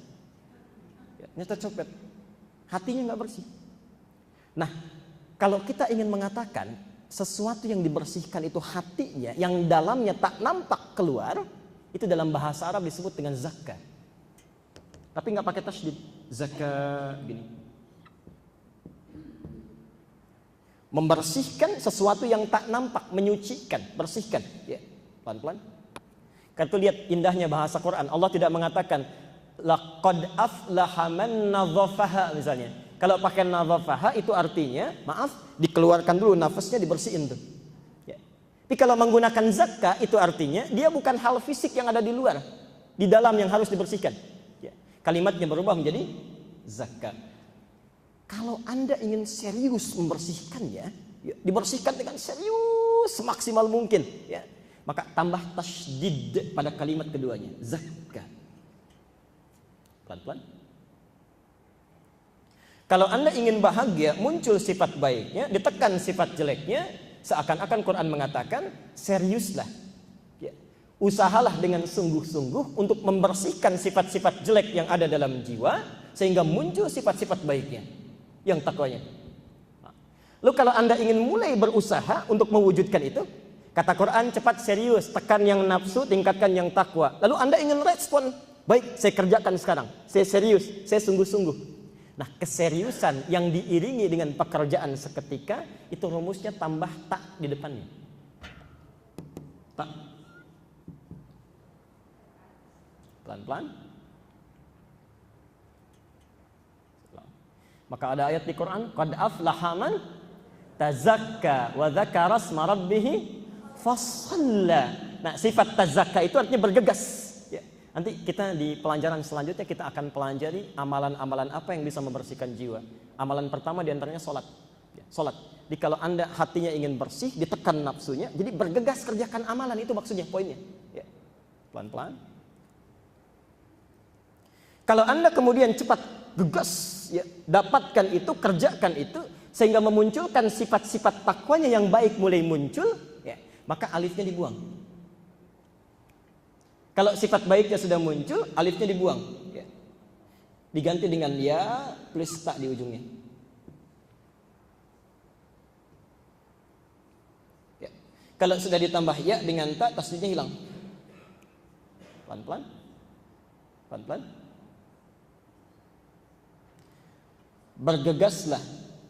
Ya, ternyata copet. Hatinya nggak bersih. Nah, kalau kita ingin mengatakan sesuatu yang dibersihkan itu hatinya, yang dalamnya tak nampak keluar, itu dalam bahasa Arab disebut dengan zakka. Tapi nggak pakai tasydid, zakat gini. Membersihkan sesuatu yang tak nampak, menyucikan, bersihkan. Ya, pelan-pelan. Karena lihat indahnya bahasa Quran. Allah tidak mengatakan laqad aflaha man nadhafaha misalnya. Kalau pakai nadhafaha itu artinya, maaf, dikeluarkan dulu nafasnya, dibersihin tuh. Ya. Tapi kalau menggunakan zakka itu artinya dia bukan hal fisik yang ada di luar, di dalam yang harus dibersihkan. Kalimatnya berubah menjadi zakat. Kalau Anda ingin serius membersihkannya, ya, dibersihkan dengan serius. terus semaksimal mungkin, ya. Maka tambah tasydid pada kalimat keduanya, zakka. Pelan-pelan. Kalau Anda ingin bahagia, muncul sifat baiknya, ditekan sifat jeleknya, seakan-akan Quran mengatakan, seriuslah. Ya. Usahalah dengan sungguh-sungguh untuk membersihkan sifat-sifat jelek yang ada dalam jiwa, sehingga muncul sifat-sifat baiknya, yang takwanya. Lalu kalau Anda ingin mulai berusaha untuk mewujudkan itu, kata Quran, cepat serius, tekan yang nafsu, tingkatkan yang takwa. Lalu Anda ingin respon, baik, saya kerjakan sekarang, saya serius, saya sungguh-sungguh. Nah, keseriusan yang diiringi dengan pekerjaan seketika, itu rumusnya tambah tak di depannya. Tak. Pelan-pelan. Maka ada ayat di Quran, qad aflaha man tazakka wa dzakara asma rabbih fasalla. Nah, sifat tazakka itu artinya bergegas. Nanti kita di pelajaran selanjutnya kita akan pelajari amalan-amalan apa yang bisa membersihkan jiwa. Amalan pertama diantaranya sholat. Sholat. Jadi kalau Anda hatinya ingin bersih, ditekan nafsunya, jadi bergegas kerjakan amalan, itu maksudnya, poinnya. Ya. Pelan-pelan. Kalau Anda kemudian cepat gegas, ya, dapatkan itu, kerjakan itu, sehingga memunculkan sifat-sifat takwanya yang baik mulai muncul, ya, maka alifnya dibuang. Kalau sifat baiknya sudah muncul, alifnya dibuang, ya. Diganti dengan ya plus tak di ujungnya. Ya. Kalau sudah ditambah ya dengan tak, tasdidnya hilang. Pelan-pelan, pelan-pelan. Bergegaslah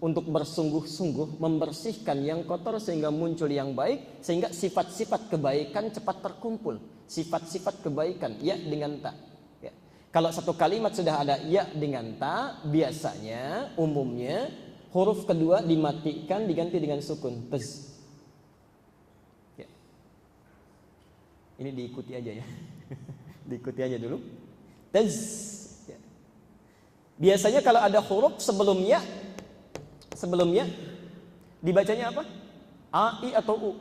untuk bersungguh-sungguh membersihkan yang kotor sehingga muncul yang baik, sehingga sifat-sifat kebaikan cepat terkumpul. Sifat-sifat kebaikan, ya dengan ta. Ya. Kalau satu kalimat sudah ada ya dengan ta, biasanya umumnya huruf kedua dimatikan diganti dengan sukun, taz. Ya. Ini diikuti aja ya. Diikuti aja dulu. Taz. Ya. Biasanya kalau ada huruf sebelumnya dibacanya apa? A, I atau U.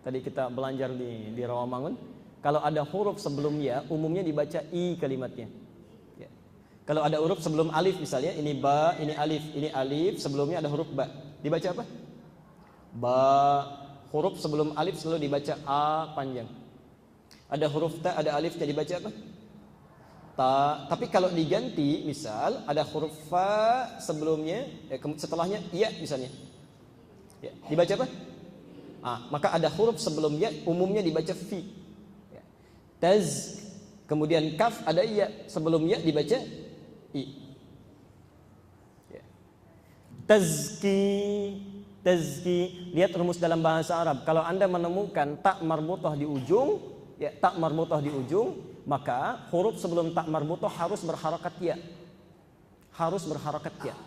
Tadi kita belajar di Rawamangun, kalau ada huruf sebelum ya, umumnya dibaca I kalimatnya. Ya. Kalau ada huruf sebelum alif misalnya, ini ba, ini alif, sebelumnya ada huruf ba. Dibaca apa? Ba. Huruf sebelum alif selalu dibaca A panjang. Ada huruf ta, ada alifnya, dibaca apa? Ta. Tapi kalau diganti, misal ada huruf fa sebelumnya, setelahnya ya misalnya. Ya. Dibaca apa? Maka ada huruf sebelum ya, umumnya dibaca fi. Ya. Taz, kemudian kaf ada ya, sebelum ya dibaca i. Ya. Tazki, lihat rumus dalam bahasa Arab. Kalau Anda menemukan tak marbutah di ujung, ya, tak marbutah di ujung, maka huruf sebelum tak marbutah harus berharakat ya. Harus berharakat ya.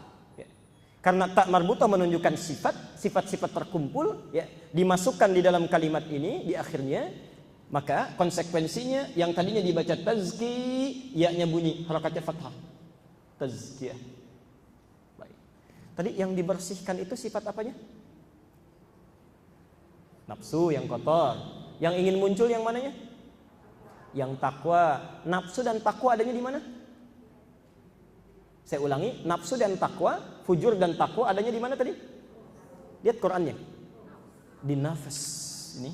Karena tak marbutah menunjukkan sifat-sifat terkumpul, ya, dimasukkan di dalam kalimat ini di akhirnya, maka konsekuensinya yang tadinya dibaca tazki, ya-nya bunyi, harakatnya fathah. Tazkiyah. Baik. Tadi yang dibersihkan itu sifat apanya? Nafsu yang kotor. Yang ingin muncul yang mananya? Yang takwa. Nafsu dan takwa adanya di mana? Saya ulangi, nafsu dan takwa, fujur dan takwa adanya di mana tadi? Lihat Qurannya. Di nafas ini.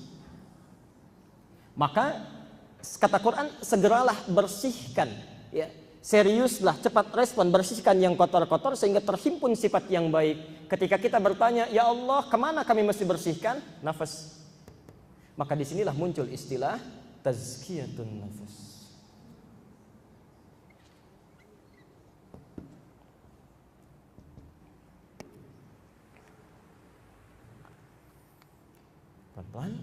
Maka kata Quran, segeralah bersihkan, ya. Seriuslah, cepat respon, bersihkan yang kotor-kotor sehingga terhimpun sifat yang baik. Ketika kita bertanya, ya Allah, kemana kami mesti bersihkan? Nafas. Maka disinilah muncul istilah tazkiyatun nafas. Pelan-pelan.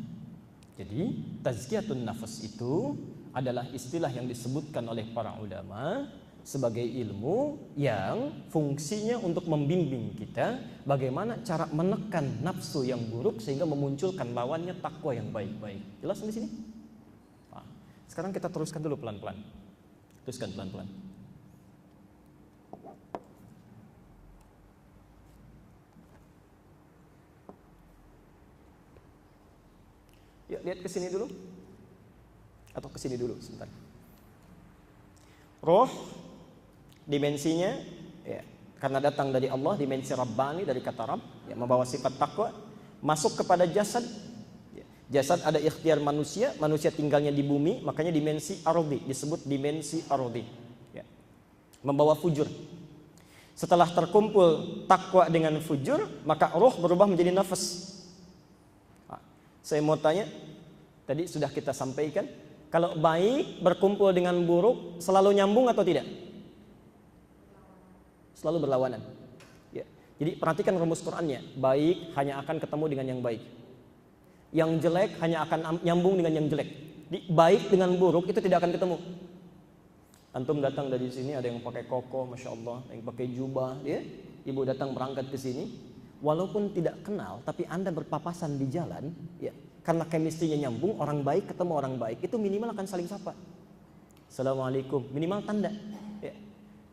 Jadi tazkiyatun nafas itu adalah istilah yang disebutkan oleh para ulama sebagai ilmu yang fungsinya untuk membimbing kita bagaimana cara menekan nafsu yang buruk sehingga memunculkan lawannya takwa yang baik-baik. Jelas di sini? Nah, sekarang kita teruskan dulu pelan-pelan. Teruskan pelan-pelan. Yuk, lihat ke sini dulu. Atau ke sini dulu sebentar. Roh dimensinya ya, karena datang dari Allah, dimensi Rabbani dari kata Rabb, ya, membawa sifat takwa, masuk kepada jasad. Ya, jasad ada ikhtiar manusia, manusia tinggalnya di bumi, makanya dimensi ardi, disebut dimensi ardi. Ya. Membawa fujur. Setelah terkumpul takwa dengan fujur, maka roh berubah menjadi nafas. Nah, saya mau tanya, tadi sudah kita sampaikan, kalau baik berkumpul dengan buruk selalu nyambung atau tidak? Selalu berlawanan. Ya. Jadi perhatikan rumus Qur'annya. Baik hanya akan ketemu dengan yang baik. Yang jelek hanya akan nyambung dengan yang jelek. Jadi baik dengan buruk itu tidak akan ketemu. Antum datang dari sini, ada yang pakai koko, masya Allah, ada yang pakai jubah, ya. Ibu datang berangkat ke sini, walaupun tidak kenal, tapi Anda berpapasan di jalan, ya. Karena chemistry-nya nyambung, orang baik ketemu orang baik, itu minimal akan saling sapa. Assalamualaikum, minimal tanda. Ya.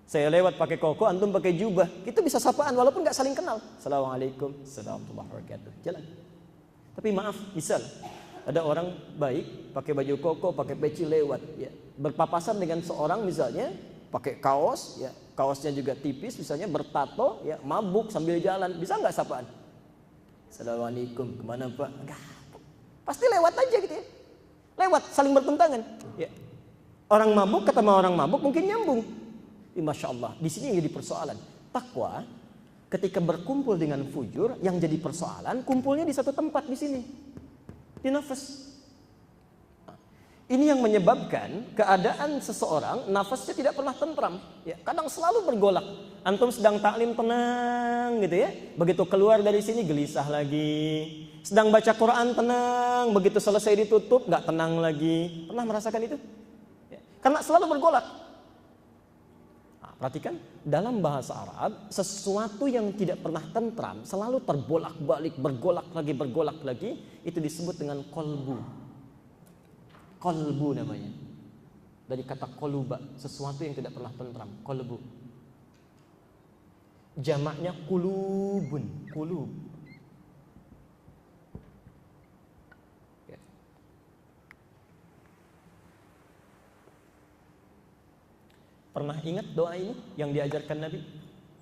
Saya lewat pakai koko, antum pakai jubah, itu bisa sapaan walaupun nggak saling kenal. Assalamualaikum, warahmatullahi wabarakatuh. Jalan. Tapi maaf, misal ada orang baik pakai baju koko, pakai peci lewat, ya. Berpapasan dengan seorang misalnya pakai kaos, ya, kaosnya juga tipis, misalnya bertato, ya, mabuk sambil jalan, bisa nggak sapaan? Assalamualaikum, kemana Pak? Enggak. Pasti lewat aja gitu ya. Lewat, saling bertentangan. Ya. Orang mabuk ketemu orang mabuk mungkin nyambung. Ya, Masya Allah, di sini yang jadi persoalan. Takwa ketika berkumpul dengan fujur, yang jadi persoalan kumpulnya di satu tempat di sini, di nafas. Ini yang menyebabkan keadaan seseorang nafasnya tidak pernah tentram. Ya, kadang selalu bergolak. Antum sedang taklim tenang gitu ya. Begitu keluar dari sini gelisah lagi. Sedang baca Quran tenang. Begitu selesai ditutup nggak tenang lagi. Pernah merasakan itu? Ya, karena selalu bergolak. Nah, perhatikan dalam bahasa Arab sesuatu yang tidak pernah tentram selalu terbolak-balik, bergolak lagi itu disebut dengan kolbu. Kolbu namanya. Dari kata koluba, sesuatu yang tidak pernah tentram, kolbu. Jamaknya kulubun, kulub. Ya. Pernah ingat doa ini yang diajarkan Nabi?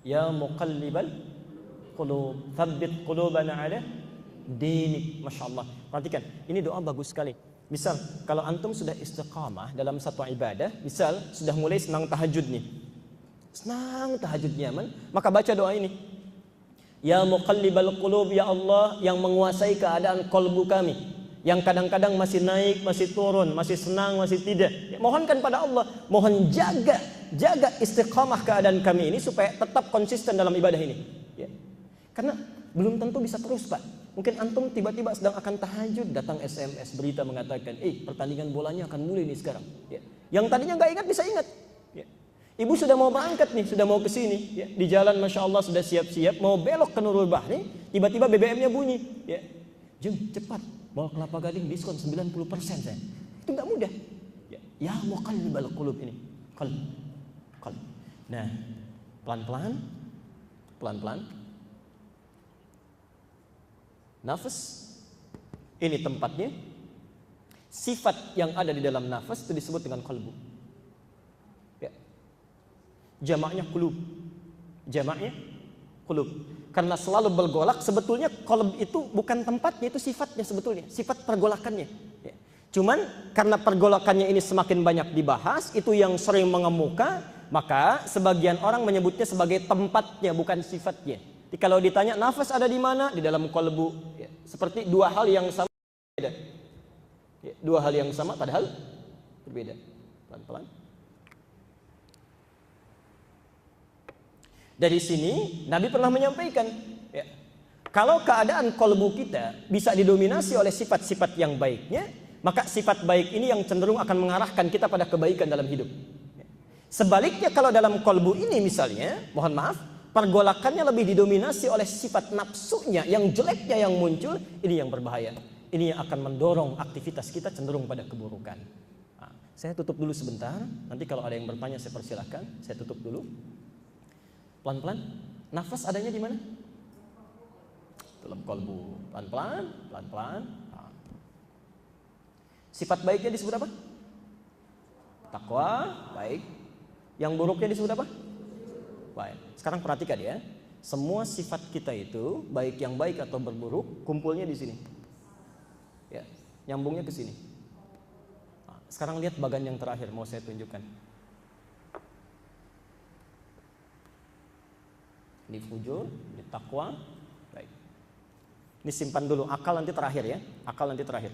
Ya muqallibal qulub, tsabbit qulubana ala dinik. Masya Allah. Perhatikan, ini doa bagus sekali. Misal, kalau antum sudah istiqamah dalam satu ibadah, misal sudah mulai senang tahajud nih. Senang tahajud nyaman, maka baca doa ini. Ya muqallibal qulub, ya Allah yang menguasai keadaan kolbu kami. Yang kadang-kadang masih naik, masih turun, masih senang, masih tidak. Ya, mohonkan pada Allah, mohon jaga istiqamah keadaan kami ini supaya tetap konsisten dalam ibadah ini. Ya. Karena belum tentu bisa terus, Pak. Mungkin antum tiba-tiba sedang akan tahajud, datang SMS berita mengatakan, pertandingan bolanya akan mulai nih sekarang. Ya. Yang tadinya nggak ingat bisa ingat. Ya. Ibu sudah mau berangkat nih, sudah mau ke sini. Ya. Di jalan Masya Allah sudah siap-siap, mau belok ke Nurul Bahri, tiba-tiba BBM-nya bunyi. Ya. Jeng, cepat, Mall Kelapa Gading diskon 90% saya. Itu nggak mudah. Ya muqallibal qulub ini. Qalb. Nah, pelan-pelan. Nafas, ini tempatnya. Sifat yang ada di dalam nafas itu disebut dengan qalbu. Ya. Jamaknya qulub. Karena selalu bergolak, sebetulnya qalb itu bukan tempatnya, itu sifatnya sebetulnya, sifat pergolakannya. Ya. Cuman karena pergolakannya ini semakin banyak dibahas, itu yang sering mengemuka, maka sebagian orang menyebutnya sebagai tempatnya, bukan sifatnya. Jadi kalau ditanya nafas ada di mana? Di dalam kolbu. Ya. Seperti dua hal yang sama berbeda. Ya. Dua hal yang sama padahal berbeda. Pelan-pelan. Dari sini Nabi pernah menyampaikan, ya, kalau keadaan kolbu kita bisa didominasi oleh sifat-sifat yang baiknya, maka sifat baik ini yang cenderung akan mengarahkan kita pada kebaikan dalam hidup. Ya. Sebaliknya kalau dalam kolbu ini misalnya, mohon maaf, pergolakannya lebih didominasi oleh sifat nafsunya yang jeleknya yang muncul, ini yang berbahaya. Ini yang akan mendorong aktivitas kita cenderung pada keburukan. Nah, saya tutup dulu sebentar, nanti kalau ada yang bertanya saya persilahkan, saya tutup dulu. Pelan-pelan, nafas adanya di mana? Dalam kolbu. Pelan-pelan. Sifat baiknya disebut apa? Takwa, baik. Yang buruknya disebut apa? Baik. Sekarang perhatikan ya. Semua sifat kita itu, baik yang baik atau berburuk, kumpulnya di sini. Ya, nyambungnya ke sini. Nah, sekarang lihat bagian yang terakhir mau saya tunjukkan. Ini fujur, ini takwa, baik. Ini simpan dulu, akal nanti terakhir ya. Akal nanti terakhir.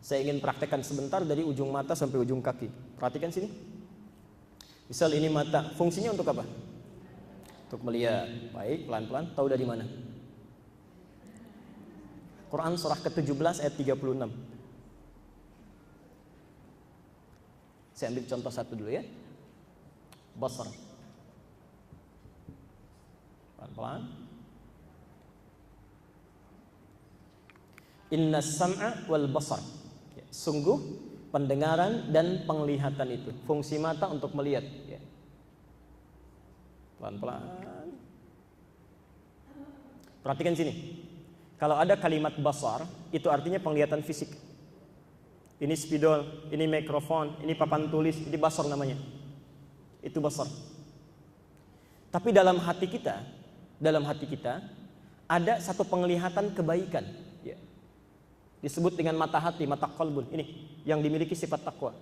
Saya ingin praktekkan sebentar dari ujung mata sampai ujung kaki. Perhatikan sini. Misal ini mata, fungsinya untuk apa? Untuk melihat. Baik, pelan-pelan. Tahu dari mana? Quran surah ke-17 ayat 36. Saya ambil contoh satu dulu ya. Basar. Pelan-pelan. Inna sam'a wal basar. Sungguh pendengaran dan penglihatan itu, fungsi mata untuk melihat ya. Pelan-pelan. Perhatikan sini. Kalau ada kalimat basar, itu artinya penglihatan fisik. Ini spidol, ini mikrofon, ini papan tulis, ini basar namanya. Itu basar. Tapi dalam hati kita ada satu penglihatan kebaikan ya. Disebut dengan mata hati, mata qalbun. Ini yang dimiliki sifat takwa.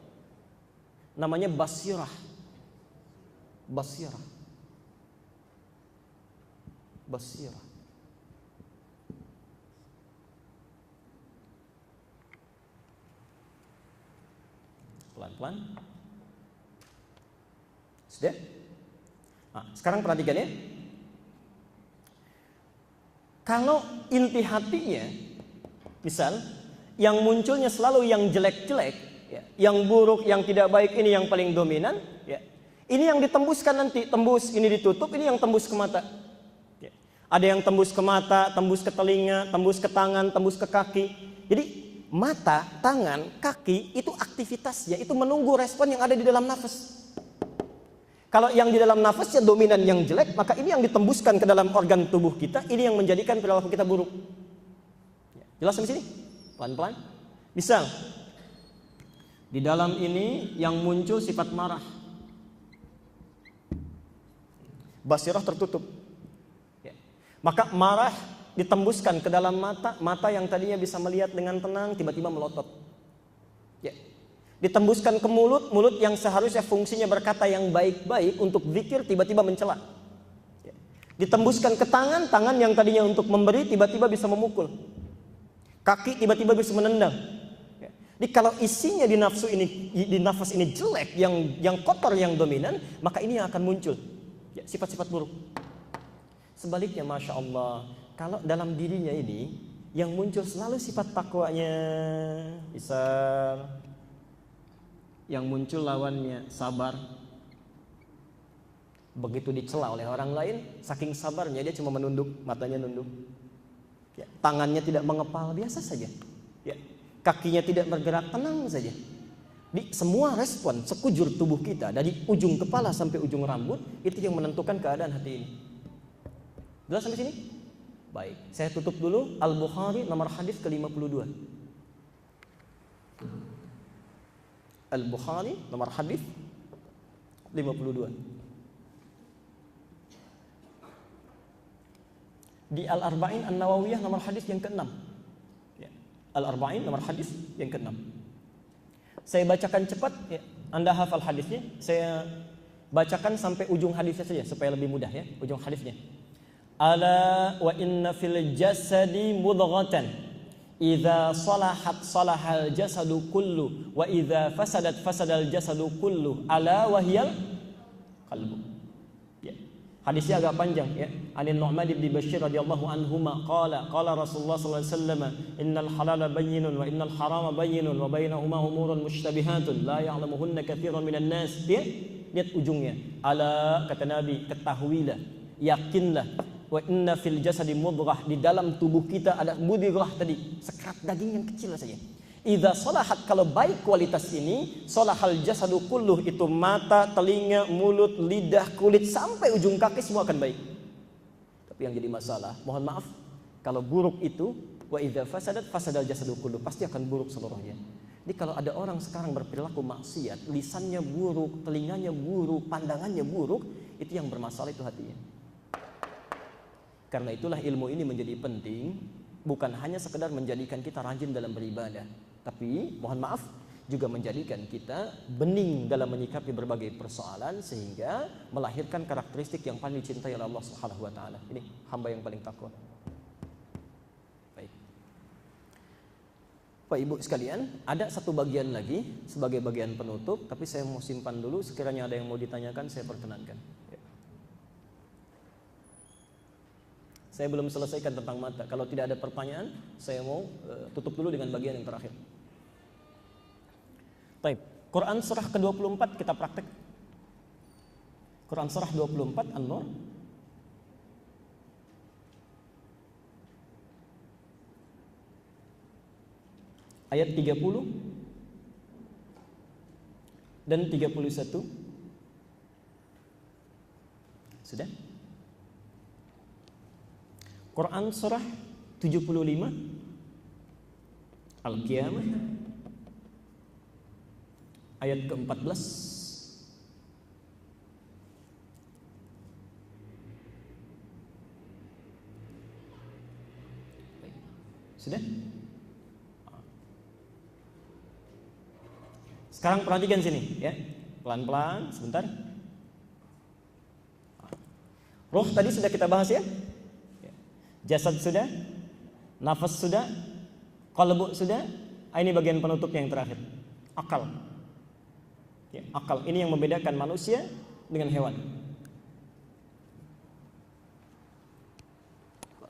Namanya basirah. Basirah. Basirah. Pelan-pelan. Sudah? Nah, sekarang perhatikan ya. Kalau inti hatinya, misal, yang munculnya selalu yang jelek-jelek, ya, yang buruk, yang tidak baik, ini yang paling dominan, ya. Ini yang ditembuskan nanti, tembus, ini ditutup, ini yang tembus ke mata. Ya. Ada yang tembus ke mata, tembus ke telinga, tembus ke tangan, tembus ke kaki. Jadi mata, tangan, kaki itu aktivitasnya, itu menunggu respon yang ada di dalam nafas. Kalau yang di dalam nafasnya dominan yang jelek, maka ini yang ditembuskan ke dalam organ tubuh kita, ini yang menjadikan perilaku kita buruk. Jelas sampai sini? Pelan-pelan. Misal, di dalam ini yang muncul sifat marah. Basirah tertutup. Ya. Maka marah ditembuskan ke dalam mata, mata yang tadinya bisa melihat dengan tenang tiba-tiba melotot. Ya. Ditembuskan ke mulut, mulut yang seharusnya fungsinya berkata yang baik-baik untuk zikir tiba-tiba mencela. Ya. Ditembuskan ke tangan, tangan yang tadinya untuk memberi tiba-tiba bisa memukul. Kaki tiba-tiba bisa menendang. Ya. Jadi kalau isinya di nafsu ini, di nafas ini jelek, yang kotor, yang dominan, maka ini yang akan muncul ya, sifat-sifat buruk. Sebaliknya, masya Allah, kalau dalam dirinya ini yang muncul selalu sifat takwanya, bisa yang muncul lawannya sabar. Begitu dicela oleh orang lain, saking sabarnya dia cuma menunduk, matanya nunduk. Ya, tangannya tidak mengepal, biasa saja. Ya, kakinya tidak bergerak, tenang saja. Di semua respon sekujur tubuh kita, dari ujung kepala sampai ujung rambut, itu yang menentukan keadaan hati ini. Jelas sampai sini? Baik, saya tutup dulu. Al-Bukhari nomor hadis ke-52. Al-Bukhari nomor hadis 52. Di Al-Arba'in An-Nawawiyah nomor hadis yang ke-6. Ya. Al-Arba'in nomor hadis yang ke-6. Saya bacakan cepat ya. Anda hafal hadisnya, saya bacakan sampai ujung hadisnya saja supaya lebih mudah ya, ujung hadisnya. Ala wa inna fil jasadi mudghatan idza salahat salahal jasadu kullu wa idza fasadat fasadal jasadu kullu ala wa hiyal qalbu. Hadisnya agak panjang ya. Anin Nu'man bin Bashir radhiyallahu anhuma qala Rasulullah sallallahu alaihi wasallam innal halala bayyinun wa innal harama bayyinun wa bainahuma umurun mushtabihatun la ya'lamuhunna katsiran minan nas. Lihat ujungnya. Ala kata Nabi, ketahuilah, yakinlah wa inna fil jasadi mudghah, di dalam tubuh kita ada mudghah tadi, sekerat daging yang kecil saja. Idza salahat, kalau baik kualitas ini, salahal jasadu kulluh, itu mata, telinga, mulut, lidah, kulit sampai ujung kaki semua akan baik. Tapi yang jadi masalah, mohon maaf, kalau buruk itu Wa idza fasadat fasadal jasadu kullu, pasti akan buruk seluruhnya. Jadi kalau ada orang sekarang berperilaku maksiat, lisannya buruk, telinganya buruk, pandangannya buruk, itu yang bermasalah itu hatinya. Karena itulah ilmu ini menjadi penting, bukan hanya sekedar menjadikan kita rajin dalam beribadah, tapi mohon maaf juga menjadikan kita bening dalam menyikapi berbagai persoalan sehingga melahirkan karakteristik yang paling dicintai oleh Allah Subhanahu wa taala. Ini hamba yang paling takwa. Baik. Pak Ibu sekalian, ada satu bagian lagi sebagai bagian penutup, tapi saya mau simpan dulu, sekiranya ada yang mau ditanyakan saya perkenankan. Ya. Saya belum selesaikan tentang mata. Kalau tidak ada pertanyaan, saya mau tutup dulu dengan bagian yang terakhir. Baik, Quran surah ke-24 kita praktek. Quran surah 24 An-Nur ayat 30 dan 31. Sudah? Quran surah 75 Al-Qiyamah ayat ke-14. Sudah? Sekarang perhatikan sini ya. Pelan-pelan sebentar. Roh tadi sudah kita bahas ya. Jasad sudah, nafas sudah, qalbu sudah. Ini bagian penutup yang terakhir. Akal. Ya, akal ini yang membedakan manusia dengan hewan.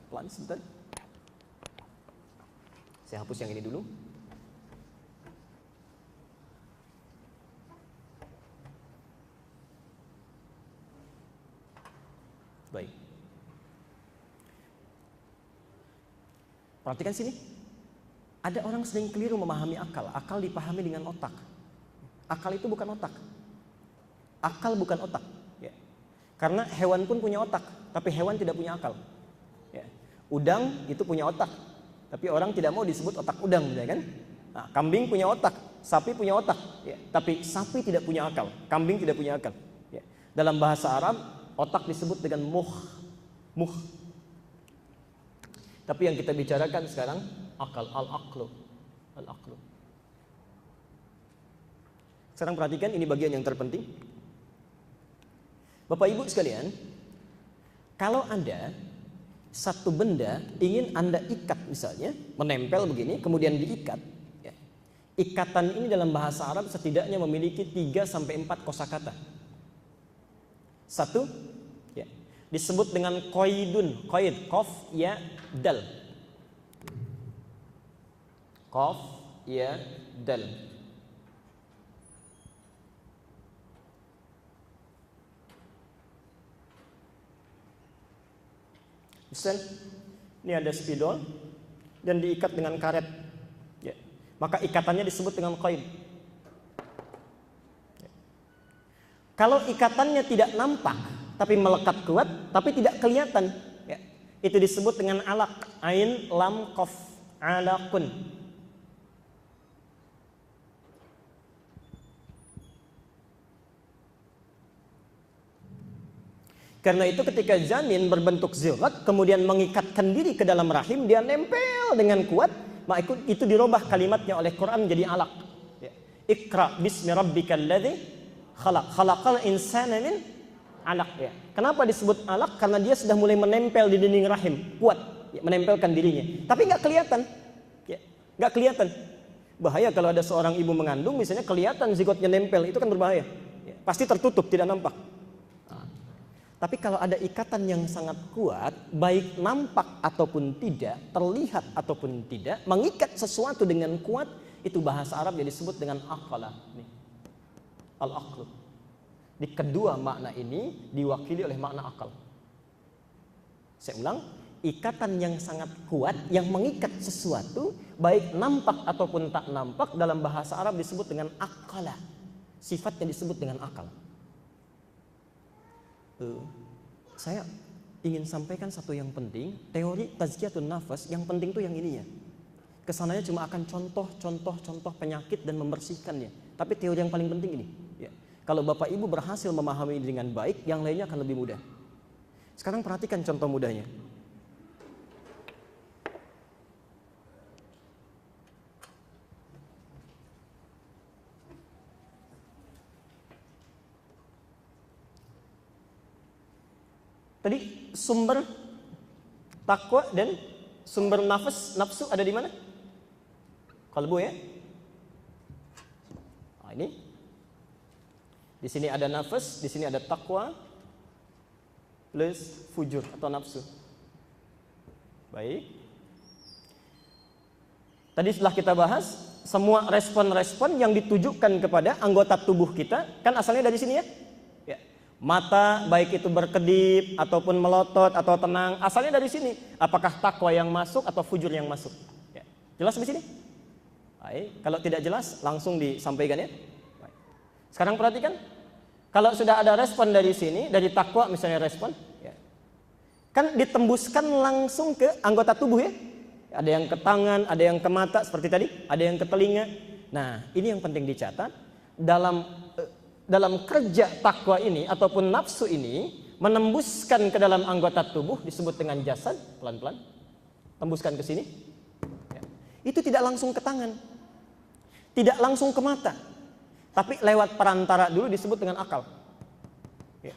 Pelan sebentar. Saya hapus yang ini dulu. Baik. Perhatikan sini. Ada orang sering keliru memahami akal. Akal dipahami dengan otak. Akal itu bukan otak. Akal bukan otak. Ya. Karena hewan pun punya otak, tapi hewan tidak punya akal. Ya. Udang itu punya otak, tapi orang tidak mau disebut otak udang, ya kan? Nah, kambing punya otak, sapi punya otak, ya. Tapi sapi tidak punya akal, kambing tidak punya akal. Ya. Dalam bahasa Arab, otak disebut dengan muh. Tapi yang kita bicarakan sekarang akal, al-aqlu. Sekarang perhatikan, ini bagian yang terpenting. Bapak Ibu sekalian, kalau ada satu benda ingin Anda ikat misalnya, menempel begini, kemudian diikat. Ya. Ikatan ini dalam bahasa Arab setidaknya memiliki 3-4 kosakata. Satu, ya, disebut dengan qaidun, qaid, qaf, ya, dal. Qaf, ya, dal. Misal, ini ada spidol dan diikat dengan karet, ya. Maka ikatannya disebut dengan qaid. Ya. Kalau ikatannya tidak nampak, tapi melekat kuat, tapi tidak kelihatan, ya, itu disebut dengan alaq, ain lam qaf, alaqun. Karena itu ketika janin berbentuk zigot kemudian mengikatkan diri ke dalam rahim, dia nempel dengan kuat, maka itu dirubah kalimatnya oleh Quran menjadi alaq. Ya. Iqra bismi rabbikal ladzi khalaq, khalaqal insana min alaq. Ya. Kenapa disebut alaq? Karena dia sudah mulai menempel di dinding rahim, kuat, ya, menempelkan dirinya. Tapi nggak kelihatan, ya, nggak kelihatan. Bahaya kalau ada seorang ibu mengandung, misalnya kelihatan zigotnya nempel, itu kan berbahaya. Ya. Pasti tertutup, tidak nampak. Tapi kalau ada ikatan yang sangat kuat, baik nampak ataupun tidak, terlihat ataupun tidak, mengikat sesuatu dengan kuat, itu bahasa Arab yang disebut dengan aqala. Al-aqlu. Di kedua makna ini diwakili oleh makna akal. Saya ulang, ikatan yang sangat kuat yang mengikat sesuatu, baik nampak ataupun tak nampak, dalam bahasa Arab disebut dengan aqala. Sifatnya disebut dengan akal. Saya ingin sampaikan satu yang penting, teori tazkiyatun nafas yang penting tuh yang ini ya. Kesananya cuma akan contoh penyakit dan membersihkannya. Tapi teori yang paling penting ini, ya. Kalau Bapak Ibu berhasil memahami ini dengan baik, yang lainnya akan lebih mudah. Sekarang perhatikan contoh mudahnya. Tadi sumber takwa dan sumber nafsu ada di mana? Kalbu ya. Nah, ini. Di sini ada nafas, di sini ada takwa plus fujur atau nafsu. Baik. Tadi setelah kita bahas semua respon-respon yang ditujukan kepada anggota tubuh kita kan asalnya dari sini ya. Mata baik itu berkedip ataupun melotot atau tenang, asalnya dari sini. Apakah takwa yang masuk atau fujur yang masuk? Ya. Jelas di sini? Baik. Kalau tidak jelas langsung disampaikan ya. Baik. Sekarang perhatikan, kalau sudah ada respon dari sini, dari takwa misalnya respon, ya. Kan ditembuskan langsung ke anggota tubuh ya. Ada yang ke tangan, ada yang ke mata seperti tadi, ada yang ke telinga. Nah, ini yang penting dicatat dalam kerja takwa ini ataupun nafsu ini menembuskan ke dalam anggota tubuh disebut dengan jasad, pelan-pelan tembuskan ke sini ya. Itu tidak langsung ke tangan, tidak langsung ke mata, tapi lewat perantara dulu disebut dengan akal ya.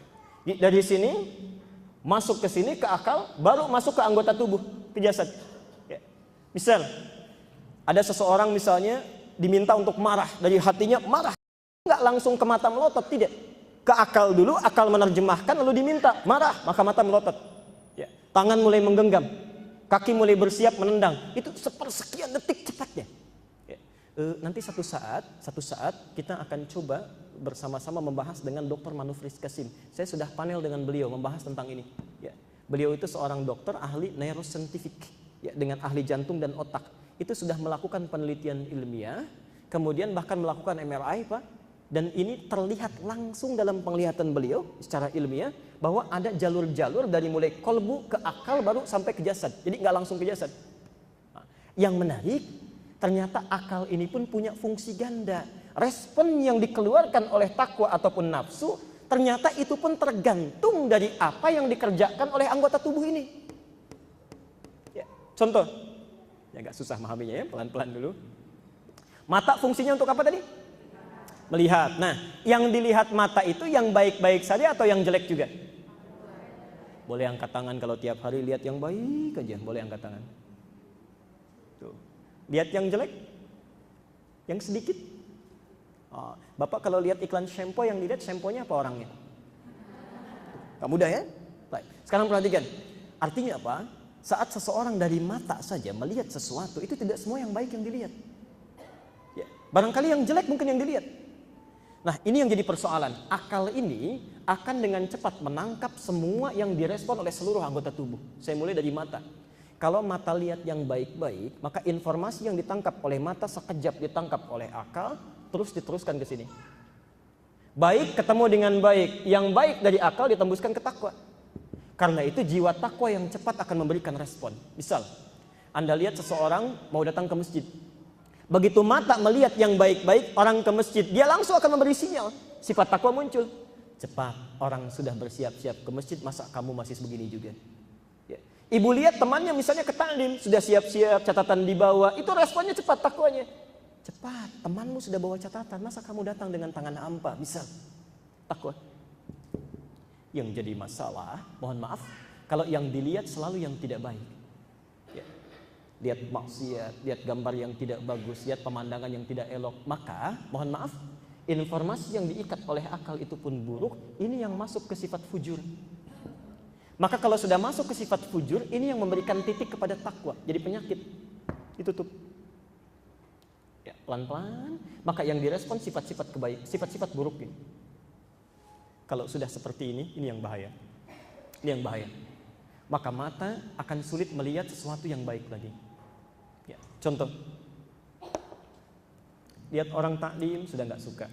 Dari sini masuk ke sini ke akal, baru masuk ke anggota tubuh, ke jasad ya. Misal ada seseorang misalnya diminta untuk marah, dari hatinya marah, nggak langsung ke mata melotot, tidak, ke akal dulu, akal menerjemahkan, lalu diminta marah, maka mata melotot ya. Tangan mulai menggenggam, kaki mulai bersiap menendang, itu sepersekian detik cepatnya ya. Nanti satu saat kita akan coba bersama-sama membahas dengan Dr. Manufris Kasim. Saya sudah panel dengan beliau membahas tentang ini ya. Beliau itu seorang dokter ahli neuroscientific ya, dengan ahli jantung dan otak. Itu sudah melakukan penelitian ilmiah, kemudian bahkan melakukan MRI Pak. Dan ini terlihat langsung dalam penglihatan beliau secara ilmiah bahwa ada jalur-jalur dari mulai kolbu ke akal baru sampai ke jasad. Jadi nggak langsung ke jasad. Nah, yang menarik ternyata akal ini pun punya fungsi ganda. Respon yang dikeluarkan oleh takwa ataupun nafsu ternyata itu pun tergantung dari apa yang dikerjakan oleh anggota tubuh ini. Ya, contoh, ya nggak susah memahaminya ya, pelan-pelan dulu. Mata fungsinya untuk apa tadi? Melihat. Nah, yang dilihat mata itu yang baik-baik saja atau yang jelek juga? Boleh angkat tangan kalau tiap hari lihat yang baik aja, boleh angkat tangan. Tuh. Lihat yang jelek? Yang sedikit? Oh, Bapak kalau lihat iklan shampoo yang dilihat shampoo-nya apa orangnya? Gak mudah ya? Baik. Sekarang perhatikan. Artinya apa? Saat seseorang dari mata saja melihat sesuatu, itu tidak semua yang baik yang dilihat. Ya. Barangkali yang jelek mungkin yang dilihat. Nah, ini yang jadi persoalan. Akal ini akan dengan cepat menangkap semua yang direspon oleh seluruh anggota tubuh. Saya mulai dari mata. Kalau mata lihat yang baik-baik, maka informasi yang ditangkap oleh mata sekejap ditangkap oleh akal, terus diteruskan ke sini. Baik ketemu dengan baik, yang baik dari akal ditembuskan ke takwa. Karena itu jiwa takwa yang cepat akan memberikan respon. Misal, Anda lihat seseorang mau datang ke masjid. Begitu mata melihat yang baik-baik, orang ke masjid, dia langsung akan memberi sinyal. Sifat takwa muncul. Cepat, orang sudah bersiap-siap ke masjid, masa kamu masih begini juga? Ya. Ibu lihat temannya misalnya ke taklim, sudah siap-siap, catatan dibawa, itu responnya cepat takwanya. Cepat, temanmu sudah bawa catatan, masa kamu datang dengan tangan hampa? Misal, takwa. Yang jadi masalah, mohon maaf, kalau yang dilihat selalu yang tidak baik. Lihat maksiat, lihat gambar yang tidak bagus, lihat pemandangan yang tidak elok, maka mohon maaf, informasi yang diikat oleh akal itu pun buruk. Ini yang masuk ke sifat fujur. Maka kalau sudah masuk ke sifat fujur, ini yang memberikan titik kepada takwa, jadi penyakit. Ditutup ya, pelan-pelan. Maka yang direspon sifat-sifat kebaik, sifat-sifat buruk ini. Kalau sudah seperti ini yang bahaya. Ini yang bahaya. Maka mata akan sulit melihat sesuatu yang baik lagi. Ya, contoh, lihat orang taklim sudah nggak suka,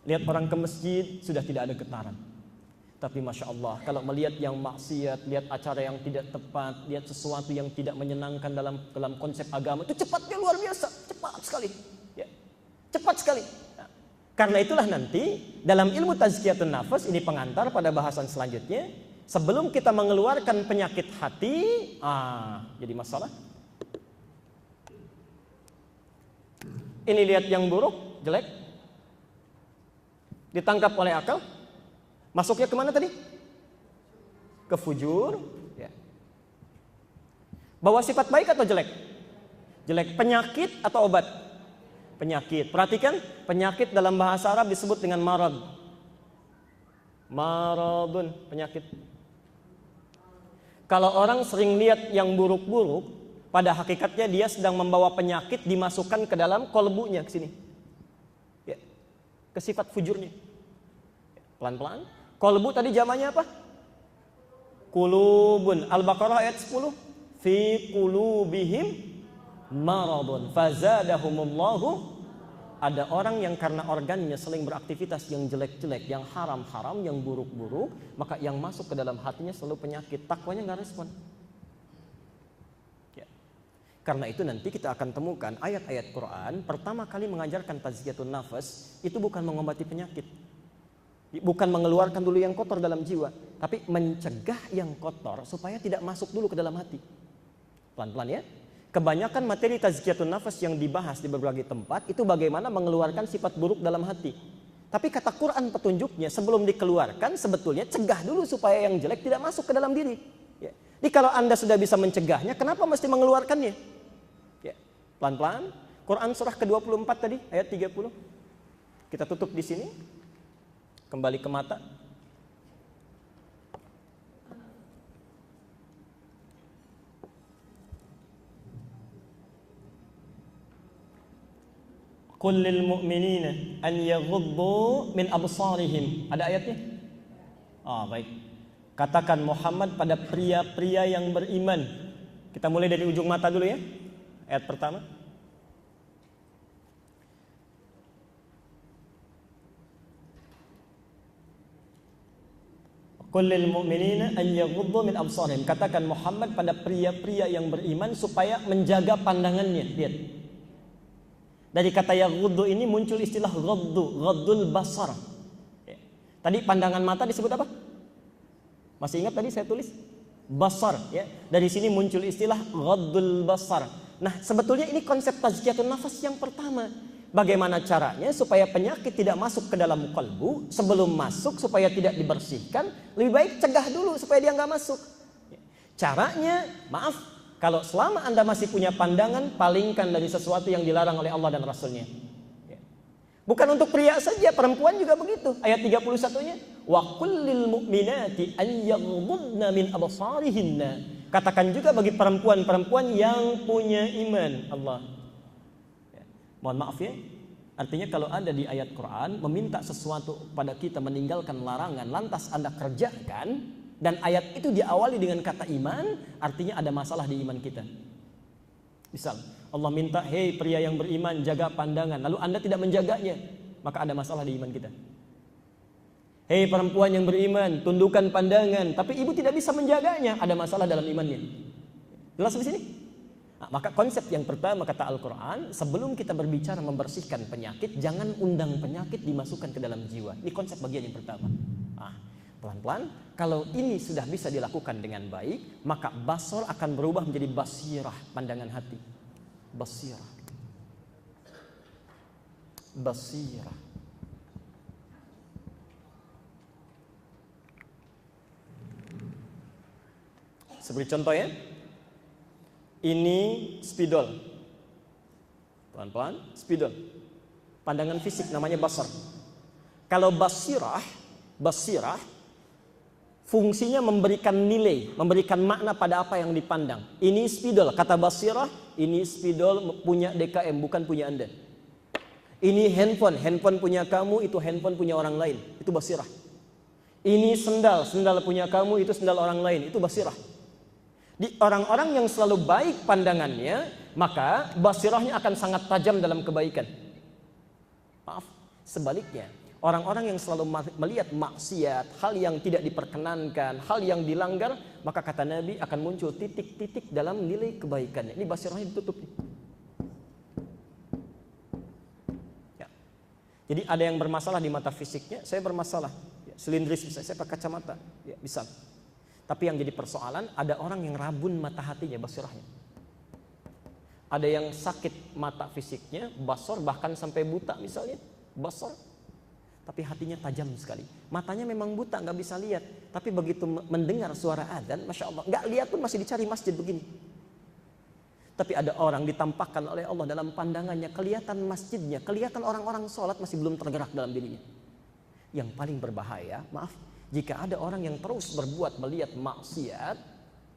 lihat orang ke masjid sudah tidak ada getaran. Tapi Masya Allah, kalau melihat yang maksiat, lihat acara yang tidak tepat, lihat sesuatu yang tidak menyenangkan dalam konsep agama, itu cepatnya luar biasa, cepat sekali. Ya, cepat sekali. Nah, karena itulah nanti dalam ilmu tazkiyatun nafas, ini pengantar pada bahasan selanjutnya, sebelum kita mengeluarkan penyakit hati, jadi masalah. Ini lihat yang buruk, jelek, ditangkap oleh akal. Masuknya kemana tadi? Ke fujur. Ya. Bawa sifat baik atau jelek? Jelek. Penyakit atau obat? Penyakit. Perhatikan, penyakit dalam bahasa Arab disebut dengan marad. Maradun, penyakit. Kalau orang sering lihat yang buruk-buruk, pada hakikatnya dia sedang membawa penyakit dimasukkan ke dalam kolbunya ke sini. Ya. Ke sifat fujurnya. Pelan-pelan. Kolbu tadi jamannya apa? Kulubun. Al-Baqarah ayat 10. Fi kulubihim maradun fazadahumullahu. Ada orang yang karena organnya sering beraktivitas yang jelek-jelek, yang haram-haram, yang buruk-buruk, maka yang masuk ke dalam hatinya selalu penyakit. Takwanya nggak respon. Ya. Karena itu nanti kita akan temukan ayat-ayat Quran pertama kali mengajarkan tazkiyatun nafas itu bukan mengobati penyakit. Bukan mengeluarkan dulu yang kotor dalam jiwa, tapi mencegah yang kotor supaya tidak masuk dulu ke dalam hati. Pelan-pelan ya. Kebanyakan materi tazkiyatun nafas yang dibahas di berbagai tempat itu bagaimana mengeluarkan sifat buruk dalam hati. Tapi kata Quran petunjuknya sebelum dikeluarkan sebetulnya cegah dulu supaya yang jelek tidak masuk ke dalam diri. Ya. Jadi kalau Anda sudah bisa mencegahnya, kenapa mesti mengeluarkannya? Ya. Pelan-pelan. Quran surah ke-24 tadi ayat 30. Kita tutup di sini. Kembali ke mata. Qul lil mu'minina an yaghuddu min absarihim. Ada ayatnya? Baik. Katakan Muhammad pada pria-pria yang beriman. Kita mulai dari ujung mata dulu ya. Ayat pertama. Qul lil mu'minina an yaghuddu min absarihim. Katakan Muhammad pada pria-pria yang beriman supaya menjaga pandangannya. Lihat. Dari kata yaghuddu ini muncul istilah ghaddul basar. Ya. Tadi pandangan mata disebut apa? Masih ingat tadi saya tulis? Basar, ya. Dari sini muncul istilah ghaddul basar. Nah, sebetulnya ini konsep tazkiyatun nafas yang pertama. Bagaimana caranya supaya penyakit tidak masuk ke dalam kalbu, sebelum masuk supaya tidak dibersihkan, lebih baik cegah dulu supaya dia nggak masuk. Caranya, maaf, kalau selama Anda masih punya pandangan, palingkan dari sesuatu yang dilarang oleh Allah dan Rasulnya. Bukan untuk pria saja, perempuan juga begitu. Ayat 31-nya, wa kullil mu'minati an yaghdudna min absarihinna. Katakan juga bagi perempuan-perempuan yang punya iman. Allah. Mohon maaf ya, artinya kalau ada di ayat Quran meminta sesuatu pada kita meninggalkan larangan, lantas Anda kerjakan, dan ayat itu diawali dengan kata iman, artinya ada masalah di iman kita. Misal, Allah minta, hei pria yang beriman, jaga pandangan, lalu Anda tidak menjaganya, maka ada masalah di iman kita. Hei perempuan yang beriman, tundukkan pandangan, tapi ibu tidak bisa menjaganya, ada masalah dalam imannya. Jelas di sini? Nah, maka konsep yang pertama kata Al-Quran, sebelum kita berbicara membersihkan penyakit, jangan undang penyakit dimasukkan ke dalam jiwa. Ini konsep bagian yang pertama. Pelan-pelan, kalau ini sudah bisa dilakukan dengan baik, maka basar akan berubah menjadi basirah, pandangan hati. Basirah. Basirah. Seperti contoh ya. Ini spidol. Pelan-pelan, spidol. Pandangan fisik namanya basar. Kalau basirah fungsinya memberikan nilai, memberikan makna pada apa yang dipandang. Ini spidol, kata basirah, ini spidol punya DKM, bukan punya Anda. Ini handphone punya kamu, itu handphone punya orang lain, itu basirah. Ini sendal punya kamu, itu sendal orang lain, itu basirah. Di orang-orang yang selalu baik pandangannya, maka basirahnya akan sangat tajam dalam kebaikan. Maaf, sebaliknya, Orang-orang yang selalu melihat maksiat, hal yang tidak diperkenankan, hal yang dilanggar, maka kata Nabi akan muncul titik-titik dalam nilai kebaikannya. Ini basirahnya ditutup. Ya. Jadi ada yang bermasalah di mata fisiknya, saya bermasalah. Ya, silindris bisa, saya pakai kacamata, ya, bisa. Tapi yang jadi persoalan, ada orang yang rabun mata hatinya, basirahnya. Ada yang sakit mata fisiknya, basor, bahkan sampai buta misalnya, basor. Tapi hatinya tajam sekali. Matanya memang buta, nggak bisa lihat. Tapi begitu mendengar suara adzan, masya Allah, nggak lihat pun masih dicari masjid begini. Tapi ada orang ditampakkan oleh Allah dalam pandangannya, kelihatan masjidnya, kelihatan orang-orang sholat masih belum tergerak dalam dirinya. Yang paling berbahaya, maaf, jika ada orang yang terus berbuat melihat maksiat,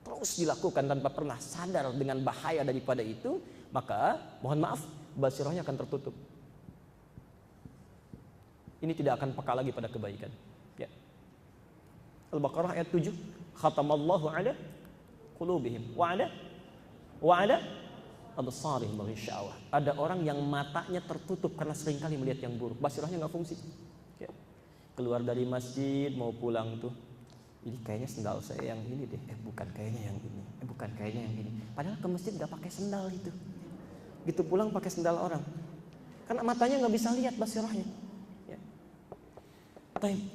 terus dilakukan tanpa pernah sadar dengan bahaya daripada itu, maka mohon maaf, basirahnya akan tertutup. Ini tidak akan peka lagi pada kebaikan. Ya. Al-Baqarah ayat 7. Khatamallahu ala qulubihim wa ala absarihim ghisyawah. Ada orang yang matanya tertutup karena seringkali melihat yang buruk. Basirahnya nggak fungsi. Ya. Keluar dari masjid mau pulang tuh, ini kayaknya sendal saya yang ini deh. Bukan kayaknya yang ini. Bukan kayaknya yang ini. Padahal ke masjid nggak pakai sendal itu. Gitu pulang pakai sendal orang. Karena matanya nggak bisa lihat basirahnya. Baik,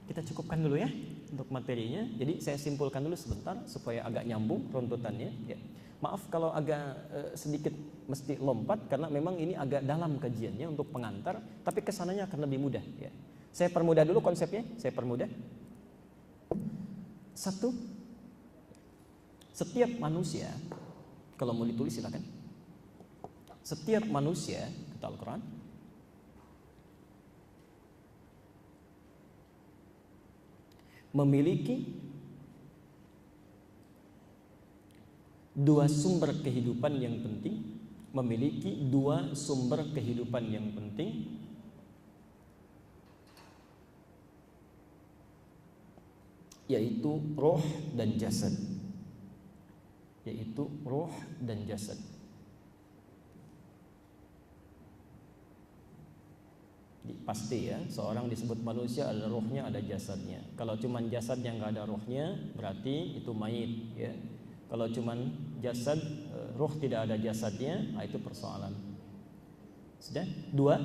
kita cukupkan dulu ya untuk materinya. Jadi saya simpulkan dulu sebentar supaya agak nyambung runtutannya. Ya. Maaf kalau agak sedikit mesti lompat karena memang ini agak dalam kajiannya untuk pengantar, tapi kesananya akan lebih mudah. Ya. Saya permudah dulu konsepnya. Saya permudah. Satu, setiap manusia, kalau mau ditulis silakan. Setiap manusia, kata Al-Quran, memiliki dua sumber kehidupan yang penting, memiliki dua sumber kehidupan yang penting, yaitu roh dan jasad. Yaitu roh dan jasad. Pasti ya, seorang disebut manusia ada rohnya, ada jasadnya. Kalau cuman jasadnya nggak ada rohnya, berarti itu mayit ya. Kalau cuman jasad, roh tidak ada jasadnya, nah itu persoalan. Sudah? Dua.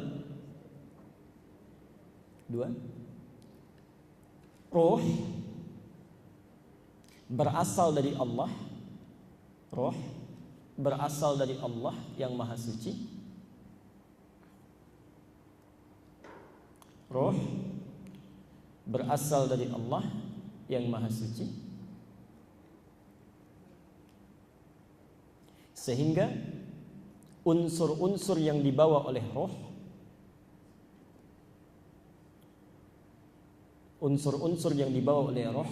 Roh berasal dari Allah. Roh berasal dari Allah yang Maha Suci. Roh berasal dari Allah yang Maha Suci, sehingga unsur-unsur yang dibawa oleh roh, unsur-unsur yang dibawa oleh roh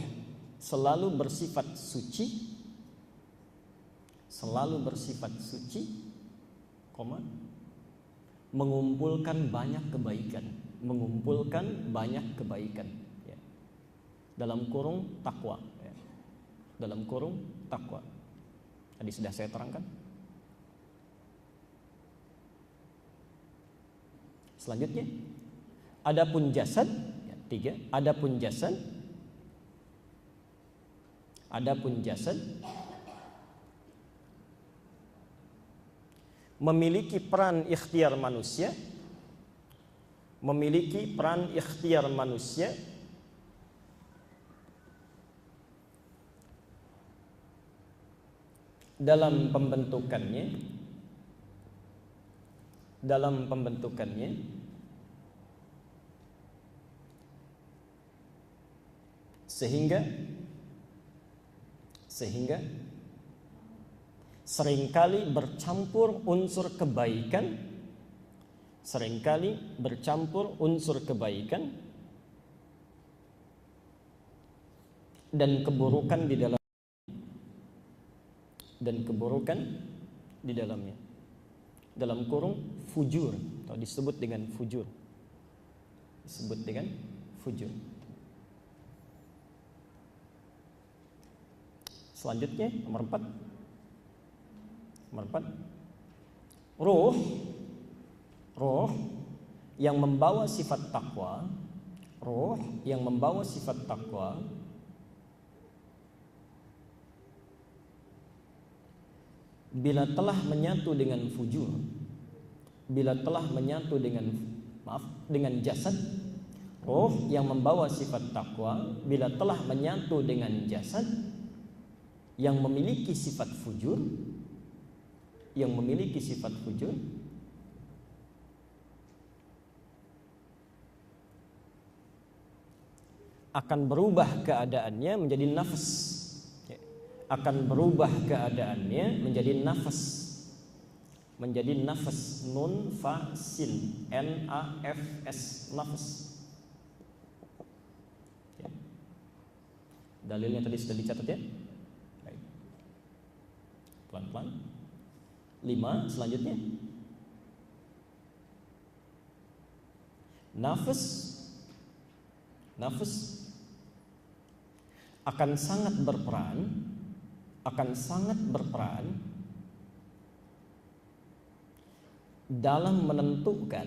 selalu bersifat suci, mengumpulkan banyak kebaikan, ya. Dalam kurung takwa, ya. Dalam kurung takwa. Tadi sudah saya terangkan. Selanjutnya, adapun jasad, ya, 3. Adapun jasad memiliki peran ikhtiar manusia. Dalam pembentukannya sehingga seringkali bercampur unsur kebaikan dan keburukan di dalamnya. Dalam kurung fujur, atau disebut dengan fujur. Selanjutnya nomor 4. Roh yang membawa sifat takwa, roh yang membawa sifat takwa bila telah menyatu dengan fujur, bila telah menyatu dengan jasad, roh yang membawa sifat takwa bila telah menyatu dengan jasad yang memiliki sifat fujur, akan berubah keadaannya menjadi nafas, akan berubah keadaannya menjadi nafas, nun fa sin, nafs, nafas. Dalilnya tadi sudah dicatat ya. Baik. Pelan-pelan. 5 selanjutnya. Nafas akan sangat berperan dalam menentukan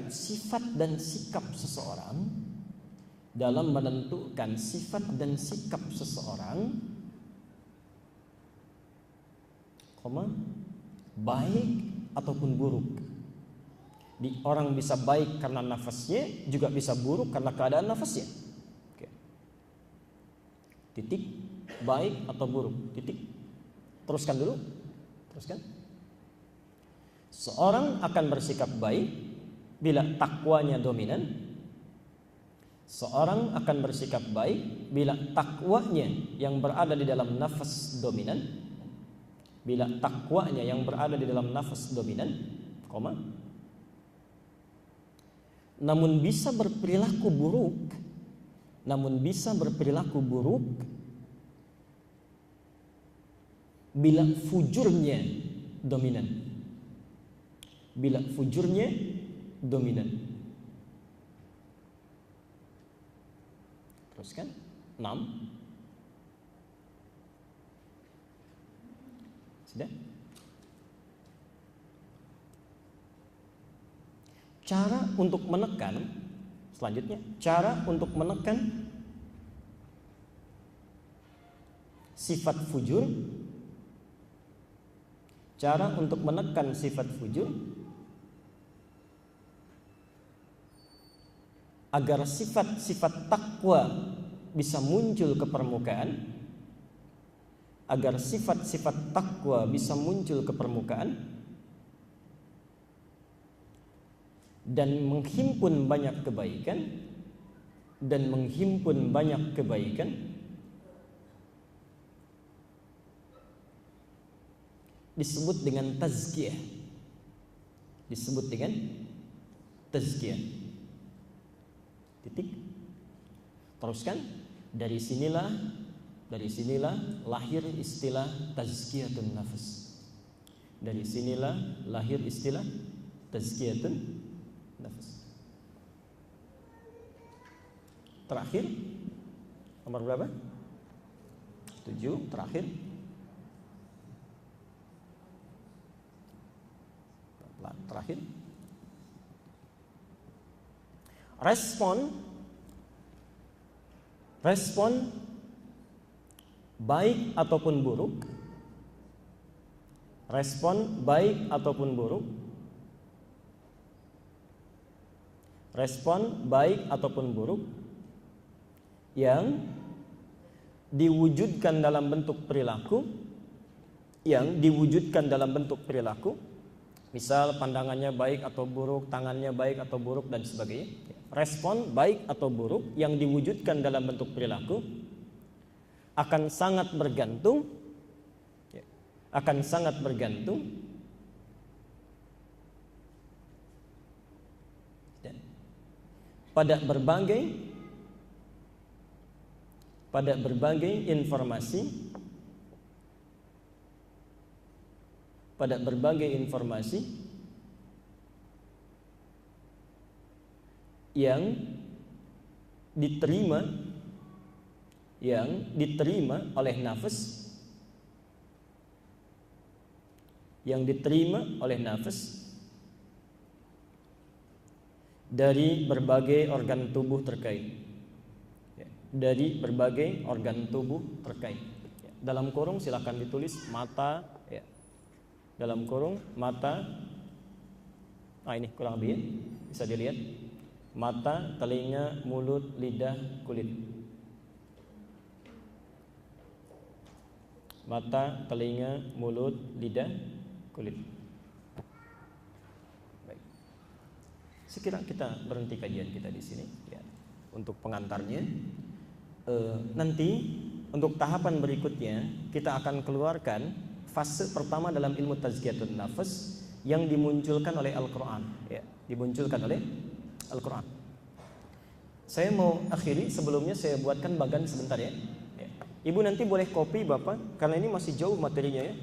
sifat dan sikap seseorang, baik ataupun buruk. Orang bisa baik karena nafasnya, juga bisa buruk karena keadaan nafasnya. Oke. Titik, baik atau buruk, titik. Teruskan dulu. Seorang akan bersikap baik bila takwanya dominan. Seorang akan bersikap baik bila takwanya yang berada di dalam nafas dominan. Namun bisa berperilaku buruk bila fujurnya dominan. Teruskan 6. Sudah? Cara untuk menekan sifat fujur, agar sifat-sifat takwa bisa muncul ke permukaan, dan menghimpun banyak kebaikan, disebut dengan tazkiyah. Titik. Teruskan. Dari sinilah lahir istilah tazkiyatun nafs. Terakhir, nomor berapa? 7, terakhir. Terakhir. Respon baik ataupun buruk yang diwujudkan dalam bentuk perilaku, misal pandangannya baik atau buruk, tangannya baik atau buruk, dan sebagainya. Respon baik atau buruk yang diwujudkan dalam bentuk perilaku akan sangat bergantung pada berbagai informasi yang diterima oleh nafas yang diterima oleh nafas dari berbagai organ tubuh terkait. Dari berbagai organ tubuh terkait. Dalam kurung silakan ditulis mata, ya. Dalam kurung mata. Ini kurang lebih ya. Bisa dilihat. Mata, telinga, mulut, lidah, kulit. Mata, telinga, mulut, lidah, kulit. Baik. Sekira kita berhenti kajian kita di sini ya. Untuk pengantarnya nanti untuk tahapan berikutnya kita akan keluarkan fase pertama dalam ilmu tazkiyatun nafas yang dimunculkan oleh Al-Qur'an ya, dimunculkan oleh Al-Qur'an. Saya mau akhiri, sebelumnya saya buatkan bagan sebentar ya. Ibu nanti boleh copy Bapak, karena ini masih jauh materinya ya.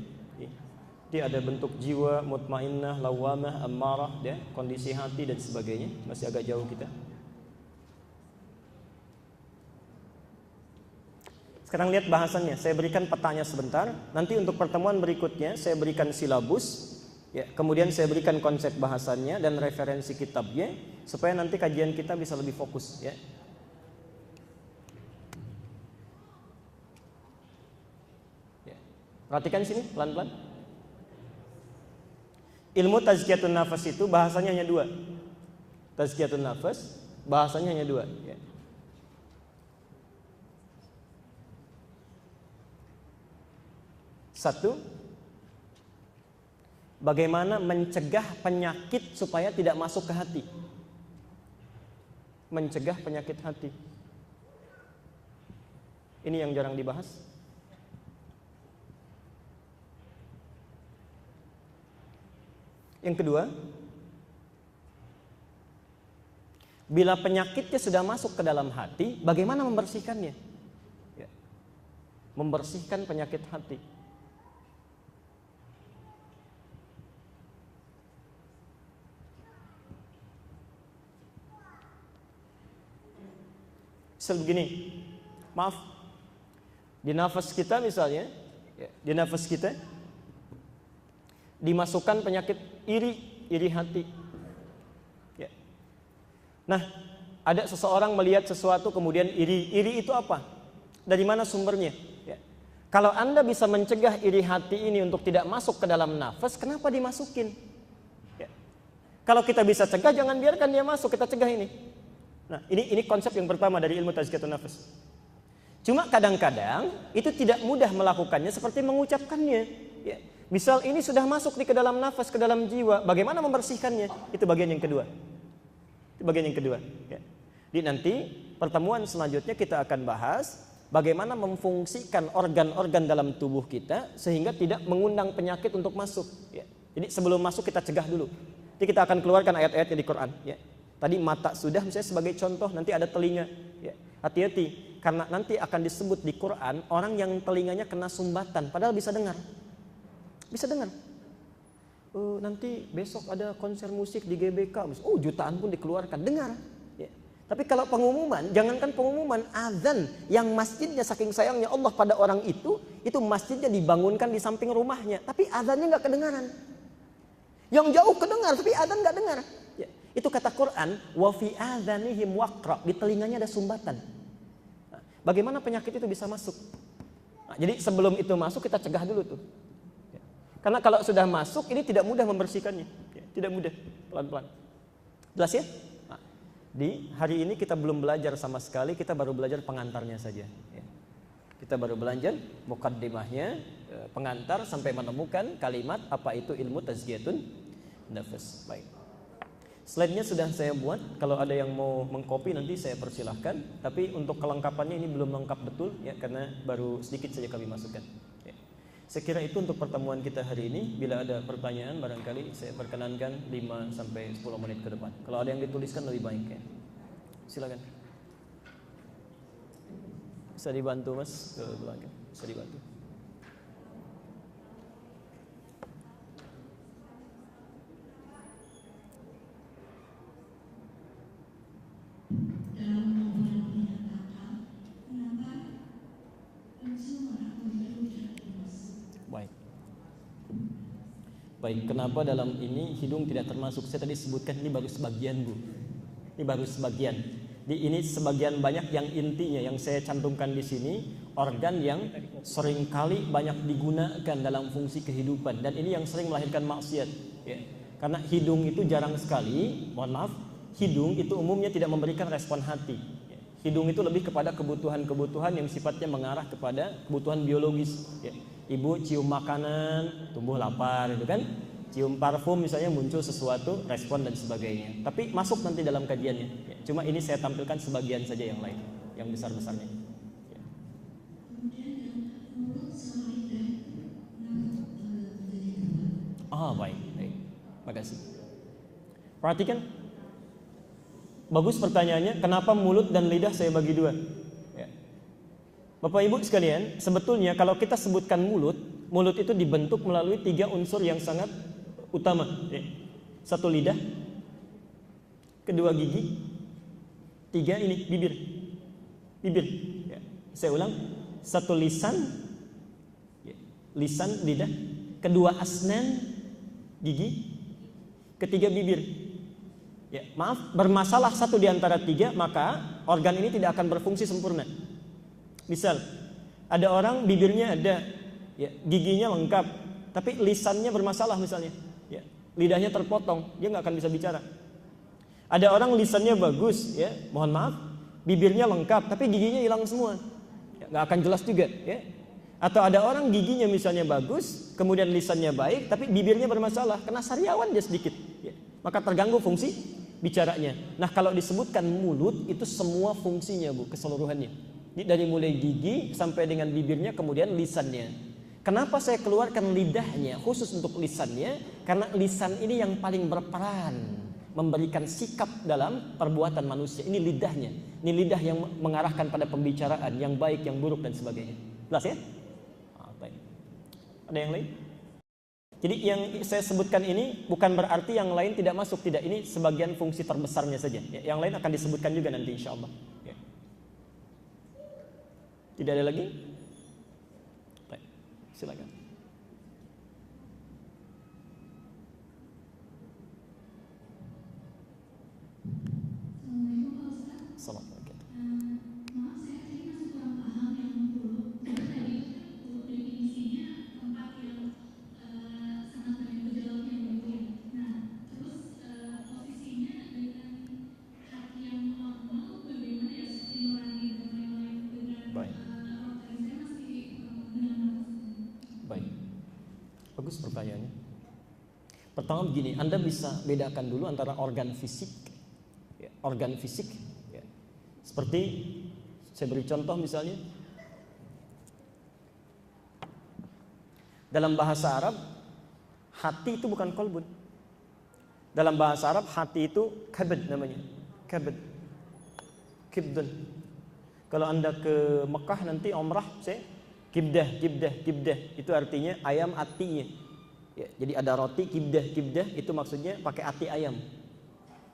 Dia ada bentuk jiwa, mutmainnah, lawamah, ammarah, ya, kondisi hati dan sebagainya. Masih agak jauh kita. Sekarang lihat bahasannya. Saya berikan petanya sebentar. Nanti untuk pertemuan berikutnya saya berikan silabus. Ya, kemudian saya berikan konsep bahasannya dan referensi kitabnya supaya nanti kajian kita bisa lebih fokus. Ya. Perhatikan sini pelan-pelan. Ilmu tazkiyatun nafas itu bahasanya hanya dua. Tazkiyatun nafas bahasanya hanya dua. Ya. Satu, bagaimana mencegah penyakit supaya tidak masuk ke hati. Mencegah penyakit hati. Ini yang jarang dibahas. Yang kedua, bila penyakitnya sudah masuk ke dalam hati, bagaimana membersihkannya? Ya. Membersihkan penyakit hati. Sebegini, maaf, di nafas kita misalnya, ya, di nafas kita dimasukkan penyakit iri hati. Ya. Nah, ada seseorang melihat sesuatu kemudian iri. Iri itu apa? Dari mana sumbernya? Ya. Kalau Anda bisa mencegah iri hati ini untuk tidak masuk ke dalam nafas, kenapa dimasukin? Ya. Kalau kita bisa cegah, jangan biarkan dia masuk, kita cegah ini. Nah, ini konsep yang pertama dari ilmu tazkiyatun nafas. Cuma kadang-kadang itu tidak mudah melakukannya seperti mengucapkannya. Ya. Misal ini sudah masuk ke dalam nafas, ke dalam jiwa, bagaimana membersihkannya? Itu bagian yang kedua. Itu bagian yang kedua. Ya. Di nanti pertemuan selanjutnya kita akan bahas bagaimana memfungsikan organ-organ dalam tubuh kita sehingga tidak mengundang penyakit untuk masuk. Ya. Jadi sebelum masuk kita cegah dulu. Nanti kita akan keluarkan ayat-ayatnya di Quran. Ya. Tadi mata sudah misalnya sebagai contoh, nanti ada telinga. Ya. Hati-hati, karena nanti akan disebut di Quran orang yang telinganya kena sumbatan, padahal bisa dengar. Bisa dengar. Nanti besok ada konser musik di GBK, jutaan pun dikeluarkan, dengar. Ya. Tapi kalau pengumuman, jangankan pengumuman, azan yang masjidnya saking sayangnya Allah pada orang itu masjidnya dibangunkan di samping rumahnya, tapi azannya nggak kedengaran. Yang jauh kedengar, tapi azan nggak dengar. Ya. Itu kata Quran, wa fi adzanihim waqra, di telinganya ada sumbatan. Nah, bagaimana penyakit itu bisa masuk? Nah, jadi sebelum itu masuk kita cegah dulu tuh. Karena kalau sudah masuk ini tidak mudah membersihkannya, ya, tidak mudah, pelan-pelan. Jelas ya? Nah, di hari ini kita belum belajar sama sekali, kita baru belajar pengantarnya saja. Ya. Kita baru belajar muqaddimahnya, pengantar sampai menemukan kalimat apa itu ilmu tazkiyatun nafas. Baik. Slide-nya sudah saya buat, kalau ada yang mau mengcopy nanti saya persilahkan. Tapi untuk kelengkapannya ini belum lengkap betul, ya, karena baru sedikit saja kami masukkan. Ya. Saya kira itu untuk pertemuan kita hari ini. Bila ada pertanyaan barangkali saya perkenankan 5-10 menit ke depan. Kalau ada yang dituliskan lebih baik ya. Silakan. Bisa dibantu Mas ke belakang. Bisa dibantu. Baik, kenapa dalam ini hidung tidak termasuk? Saya tadi sebutkan ini baru sebagian, Bu. Ini baru sebagian. Ini sebagian banyak yang intinya yang saya cantumkan di sini, organ yang seringkali banyak digunakan dalam fungsi kehidupan, dan ini yang sering melahirkan maksiat. Ya. Karena hidung itu jarang sekali, mohon maaf, hidung itu umumnya tidak memberikan respon hati. Ya. Hidung itu lebih kepada kebutuhan-kebutuhan yang sifatnya mengarah kepada kebutuhan biologis. Ya. Ibu cium makanan, tumbuh lapar, itu kan? Cium parfum misalnya muncul sesuatu, respon dan sebagainya. Tapi masuk nanti dalam kajiannya. Ya, cuma ini saya tampilkan sebagian saja yang lain, yang besar-besarnya. Ya. Baik. Makasih. Perhatikan. Bagus pertanyaannya, kenapa mulut dan lidah saya bagi dua? Ya. Bapak Ibu sekalian, sebetulnya kalau kita sebutkan mulut itu dibentuk melalui 3 unsur yang sangat utama, ya. 1 lidah, 2 gigi, 3 ini bibir. Ya. Saya ulang, 1 lisan, ya. Lisan, lidah, 2 asnan, gigi, 3 bibir. Ya, maaf, bermasalah 1 di antara 3, maka organ ini tidak akan berfungsi sempurna. Misal, ada orang bibirnya ada, ya, giginya lengkap, tapi lisannya bermasalah misalnya. Ya, lidahnya terpotong, dia nggak akan bisa bicara. Ada orang lisannya bagus, ya, mohon maaf, bibirnya lengkap, tapi giginya hilang semua, ya, nggak akan jelas juga. Ya. Atau ada orang giginya misalnya bagus, kemudian lisannya baik, tapi bibirnya bermasalah, kena sariawan dia sedikit, ya, maka terganggu fungsi bicaranya. Nah, kalau disebutkan mulut itu semua fungsinya, Bu, keseluruhannya. Jadi dari mulai gigi sampai dengan bibirnya, kemudian lisannya. Kenapa saya keluarkan lidahnya khusus untuk lisannya? Karena lisan ini yang paling berperan memberikan sikap dalam perbuatan manusia. Ini lidahnya. Ini lidah yang mengarahkan pada pembicaraan yang baik, yang buruk dan sebagainya. Jelas ya? Baik. Ada yang lain? Jadi yang saya sebutkan ini bukan berarti yang lain tidak masuk, tidak. Ini sebagian fungsi terbesarnya saja. Ya, yang lain akan disebutkan juga nanti insya Allah. Ya. Tidak ada lagi? Baik. Silakan. Assalamualaikum. Bagus pertanyaannya. Pertama begini, Anda bisa bedakan dulu antara organ fisik, ya, organ fisik, ya. Seperti saya beri contoh misalnya, dalam bahasa Arab hati itu bukan kolbun. Dalam bahasa Arab hati itu kabad namanya, kabad, kibdun. Kalau Anda ke Mekah nanti umrah, kibdah, itu artinya ayam atinya. Ya, jadi ada roti kibdah itu maksudnya pakai ati ayam.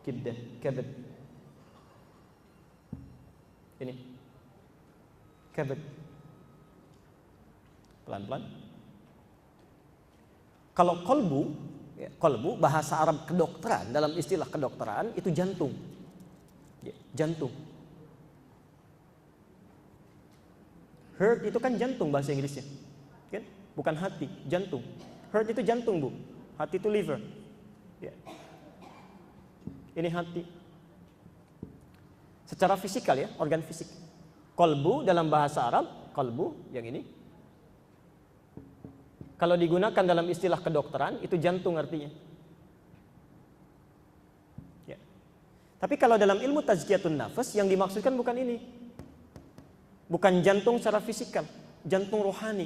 Kibdah, kabad. Ini kabad. Pelan-pelan. Kalau kolbu, ya, kolbu bahasa Arab kedokteran, dalam istilah kedokteran itu jantung. Ya, jantung. Heart itu kan jantung bahasa Inggrisnya, kan? Bukan hati, jantung. Heart itu jantung, Bu. Hati itu liver. Ya. Ini hati. Secara fisikal ya, organ fisik. Kolbu dalam bahasa Arab, kolbu yang ini. Kalau digunakan dalam istilah kedokteran itu jantung artinya. Ya. Tapi kalau dalam ilmu tazkiyatun nafas yang dimaksudkan bukan ini. Bukan jantung secara fisikal, jantung rohani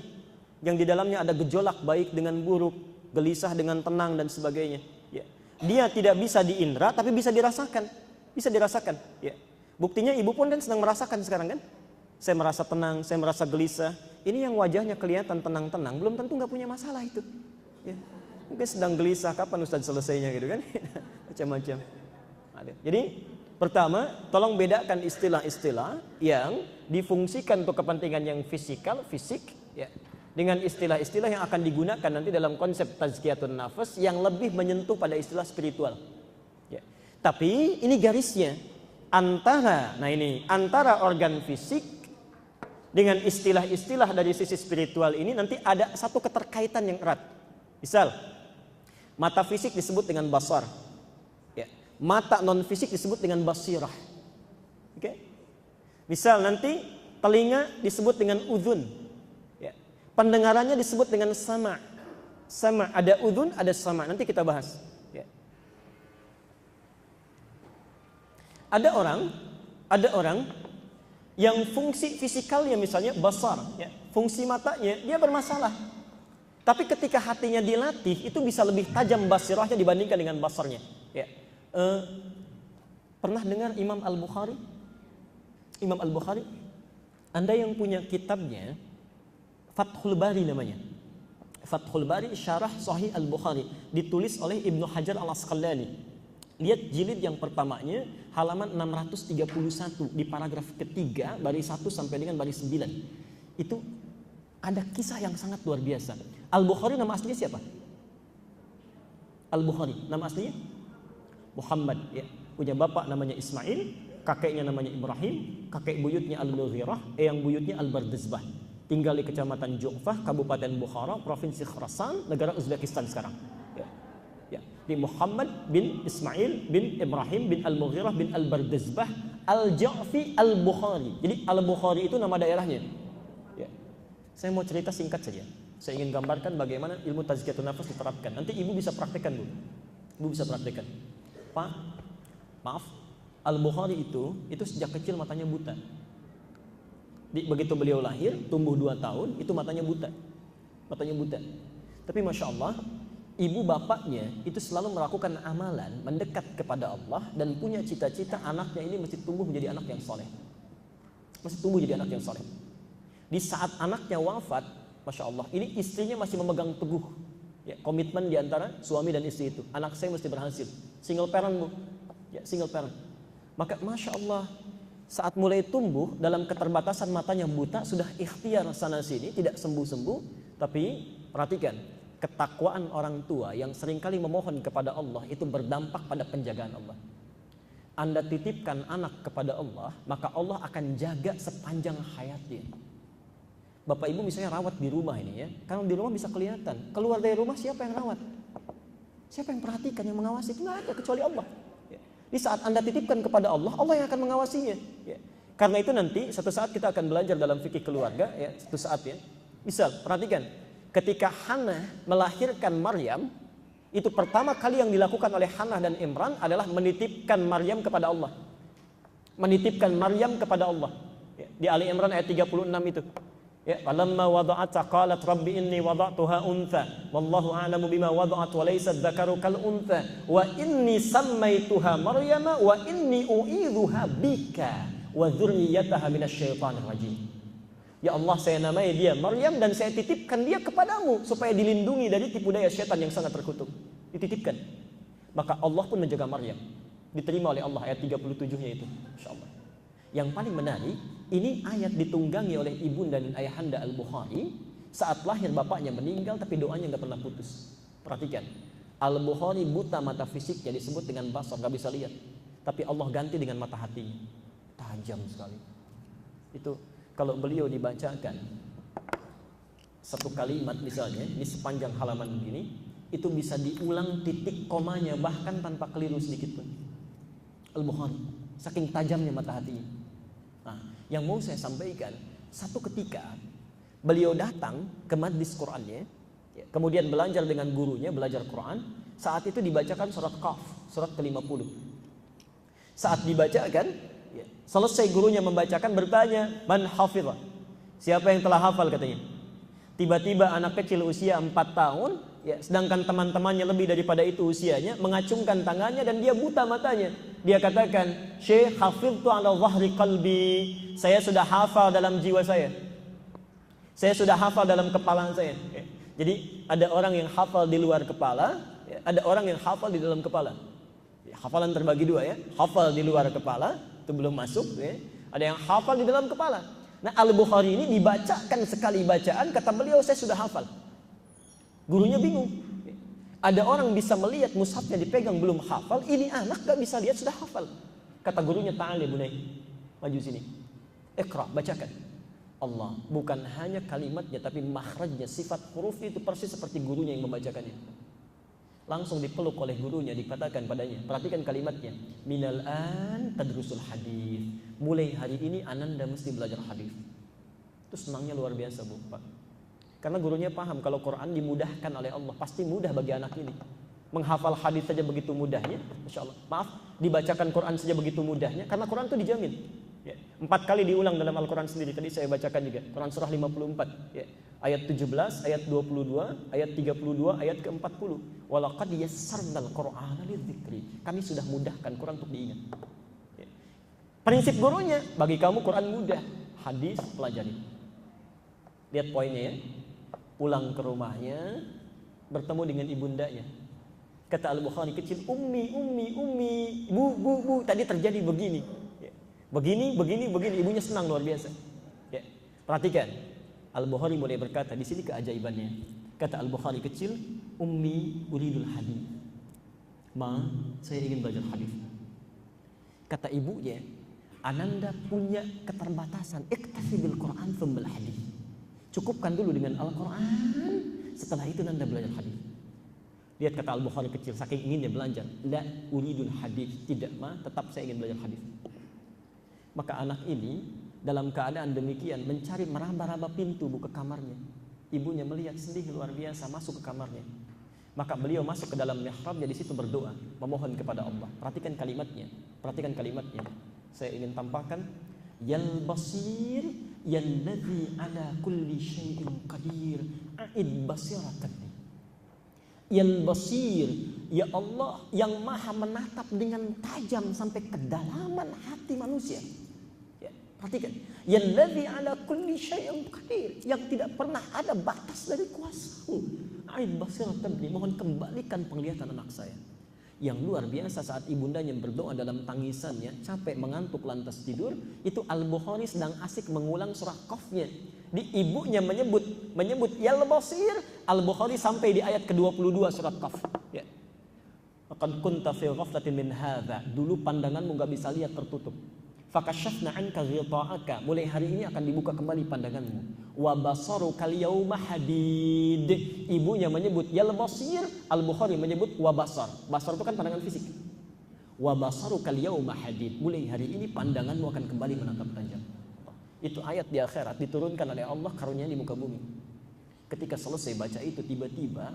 yang di dalamnya ada gejolak baik dengan buruk, gelisah dengan tenang dan sebagainya. Ya. Dia tidak bisa diindra tapi bisa dirasakan, Ya. Buktinya ibu pun kan sedang merasakan sekarang kan? Saya merasa tenang, saya merasa gelisah. Ini yang wajahnya kelihatan tenang-tenang, belum tentu nggak punya masalah itu. Ya. Mungkin sedang gelisah, kapan Ustaz selesainya gitu kan? Macam-macam. Jadi pertama, tolong bedakan istilah-istilah yang difungsikan untuk kepentingan yang fisikal, fisik, ya, dengan istilah-istilah yang akan digunakan nanti dalam konsep tazkiyatun nafas yang lebih menyentuh pada istilah spiritual. Ya. Tapi ini garisnya antara organ fisik dengan istilah-istilah dari sisi spiritual ini nanti ada satu keterkaitan yang erat. Misal, mata fisik disebut dengan basar. Ya. Mata non fisik disebut dengan basirah. Oke? Misal nanti telinga disebut dengan udhun. Pendengarannya disebut dengan sama. Sama, ada udhun, ada sama. Nanti kita bahas. Ya. Ada orang yang fungsi fisikalnya misalnya basar, ya. Fungsi matanya dia bermasalah. Tapi ketika hatinya dilatih, itu bisa lebih tajam basirahnya dibandingkan dengan basarnya. Ya. Pernah dengar Imam Al-Bukhari? Imam Al-Bukhari, Anda yang punya kitabnya Fathul Bari namanya. Fathul Bari syarah Sahih Al-Bukhari ditulis oleh Ibnu Hajar Al-Asqalani. Lihat jilid yang pertamanya halaman 631 di paragraf ketiga baris 1 sampai dengan baris 9. Itu ada kisah yang sangat luar biasa. Al-Bukhari nama aslinya siapa? Al-Bukhari nama aslinya Muhammad, ya. Punya bapak namanya Ismail, kakeknya namanya Ibrahim, kakek buyutnya Al-Mughirah, eyang buyutnya Al-Bardizbah. Tinggal di Kecamatan Ju'fah, Kabupaten Bukhara, Provinsi Khurasan, negara Uzbekistan sekarang. Ya. Ya. Di Muhammad bin Ismail bin Ibrahim bin Al-Mughirah bin Al-Bardizbah Al-Ja'fi Al-Bukhari. Jadi Al-Bukhari itu nama daerahnya. Ya. Saya mau cerita singkat saja. Saya ingin gambarkan bagaimana ilmu tazkiyatun nafas diterapkan. Nanti ibu bisa praktekkan, Bu. Ibu bisa praktekkan. Pak, maaf, Al-Bukhari itu sejak kecil matanya buta. Begitu beliau lahir, tumbuh 2 tahun, itu matanya buta. Matanya buta. Tapi Masya Allah, ibu bapaknya itu selalu melakukan amalan, mendekat kepada Allah, dan punya cita-cita anaknya ini mesti tumbuh menjadi anak yang soleh. Mesti tumbuh jadi anak yang soleh. Di saat anaknya wafat, Masya Allah, ini istrinya masih memegang teguh, ya, komitmen di antara suami dan istri itu. Anak saya mesti berhasil. Single parent, Bu. Ya, single parent. Maka Masya Allah, saat mulai tumbuh dalam keterbatasan matanya buta, sudah ikhtiar sana sini, tidak sembuh-sembuh. Tapi perhatikan, ketakwaan orang tua yang seringkali memohon kepada Allah itu berdampak pada penjagaan Allah. Anda titipkan anak kepada Allah, maka Allah akan jaga sepanjang hayatnya. Bapak ibu misalnya rawat di rumah ini, ya, kalau di rumah bisa kelihatan, keluar dari rumah siapa yang rawat? Siapa yang perhatikan, yang mengawasi? Itu nggak ada kecuali Allah. Di saat Anda titipkan kepada Allah, Allah yang akan mengawasinya. Ya. Karena itu nanti satu saat kita akan belajar dalam fikih keluarga, ya, satu saat, ya. Misal, perhatikan, ketika Hannah melahirkan Maryam, itu pertama kali yang dilakukan oleh Hannah dan Imran adalah menitipkan Maryam kepada Allah. Menitipkan Maryam kepada Allah. Ya. Di Ali Imran ayat 36 itu. Ya, falamma wada'atha qalat rabbi inni wada'tuha untha wallahu a'lamu bima wada'at wa laysa dzakaru kal untha wa inni sammaituha maryama wa inni u'idzuha bika wa dzurriyyataha minasyaitonir rajim. Ya Allah, saya namai dia Maryam dan saya titipkan dia kepadamu supaya dilindungi dari tipu daya syaitan yang sangat terkutuk. Dititipkan. Maka Allah pun menjaga Maryam. Diterima oleh Allah ayat 37-nya itu. Insyaallah. Yang paling menarik, ini ayat ditunggangi oleh ibunda dan ayahanda Al-Bukhari saat lahir bapaknya meninggal tapi doanya nggak pernah putus. Perhatikan, Al-Bukhari buta mata fisiknya disebut dengan basar, nggak bisa lihat. Tapi Allah ganti dengan mata hatinya, tajam sekali. Itu kalau beliau dibacakan satu kalimat misalnya di sepanjang halaman begini, itu bisa diulang titik komanya bahkan tanpa keliru sedikit pun. Al-Bukhari, saking tajamnya mata hatinya. Nah, yang mau saya sampaikan, satu ketika beliau datang ke majlis Qur'annya, ya, kemudian belajar dengan gurunya, belajar Quran. Saat itu dibacakan surat Qaf, surat ke-50. Saat dibacakan, ya, selesai gurunya membacakan, bertanya, man hafidha? Siapa yang telah hafal katanya? Tiba-tiba anak kecil usia 4 tahun, ya, sedangkan teman-temannya lebih daripada itu usianya, mengacungkan tangannya dan dia buta matanya. Dia katakan, Syekh, hafidhtu ala dhahri qalbi. Saya sudah hafal dalam jiwa saya. Saya sudah hafal dalam kepala saya. Ya. Jadi ada orang yang hafal di luar kepala, ya, ada orang yang hafal di dalam kepala. Ya, hafalan terbagi dua, ya. Hafal di luar kepala, itu belum masuk, ya. Ada yang hafal di dalam kepala. Nah, Al-Bukhari ini dibacakan sekali bacaan, kata beliau saya sudah hafal. Gurunya bingung. Ada orang bisa melihat mushafnya dipegang belum hafal, ini anak gak bisa lihat sudah hafal. Kata gurunya, ta'ala bunai, maju sini. Iqra, bacakan. Allah, bukan hanya kalimatnya tapi makhrajnya, sifat hurufnya itu persis seperti gurunya yang membacakannya. Langsung dipeluk oleh gurunya, dikatakan padanya, perhatikan kalimatnya, minal an tadrusul hadis. Mulai hari ini Ananda mesti belajar hadis. Itu senangnya luar biasa, Bu, Pak. Karena gurunya paham kalau Quran dimudahkan oleh Allah, pasti mudah bagi anak ini. Menghafal hadis saja begitu mudahnya, Masya Allah. Maaf, dibacakan Quran saja begitu mudahnya, karena Quran itu dijamin. Ya, 4 kali diulang dalam Al-Quran sendiri. Tadi saya bacakan juga Quran surah 54 ya. Ayat 17, ayat 22, ayat 32, ayat ke-40. Walaqad yassarnal Qur'ana lidzikri. Kami sudah mudahkan Quran untuk diingat. Ya. Prinsip gurunya, bagi kamu Quran mudah, hadis pelajari. Lihat poinnya ya. Pulang ke rumahnya, bertemu dengan ibundanya. Kata Al-Bukhari kecil, ummi, bu, tadi terjadi begini. Begini, ibunya senang luar biasa. Ya. Perhatikan, Al-Bukhari mulai berkata, di sini keajaibannya. Kata Al-Bukhari kecil, ummi uridul hadis. Ma, saya ingin belajar hadis. Kata ibunya, Ananda punya keterbatasan, iktafi bil Quran tsummal hadis. Cukupkan dulu dengan Al-Quran, setelah itu Nanda belajar hadis. Lihat kata Al-Bukhari kecil, saking inginnya belajar, la uridul hadis, tidak ma, tetap saya ingin belajar hadis. Maka anak ini dalam keadaan demikian mencari meraba-raba pintu ke kamarnya. Ibunya melihat sedih luar biasa, masuk ke kamarnya. Maka beliau masuk ke dalam mihrabnya, di situ berdoa, memohon kepada Allah. Perhatikan kalimatnya. Saya ingin tampakkan, yal basir yalladzi ala kulli syai'in qadir a'id basiratan. Yal basir, ya Allah yang maha menatap dengan tajam sampai kedalaman hati manusia. Ya, perhatikan, yalladzi ala kulli syai'in qadir, yang tidak pernah ada batas dari kuasa-Mu. A'id basiratan, mohon kembalikan penglihatan anak saya. Yang luar biasa saat ibundanya berdoa dalam tangisannya, capek mengantuk lantas tidur, itu Al-Bukhari sedang asik mengulang surah Qafnya. Di ibunya menyebut yal basir, Al-Bukhari sampai di ayat ke-22 surat Qaf. Ya. Qad kunta fi ghaflatin min hadza. Dulu pandanganmu enggak bisa lihat, tertutup. Fakashafna anka ghita'aka. Mulai hari ini akan dibuka kembali pandanganmu. Wa basaruka al-yawma hadid. Ibunya menyebut yal basir, Al-Bukhari menyebut wa basar. Basar itu kan pandangan fisik. Wa basaruka al-yawma hadid. Mulai hari ini pandanganmu akan kembali menatap tajam. Itu ayat di akhirat diturunkan oleh Allah, karunia di muka bumi. Ketika selesai baca itu, tiba-tiba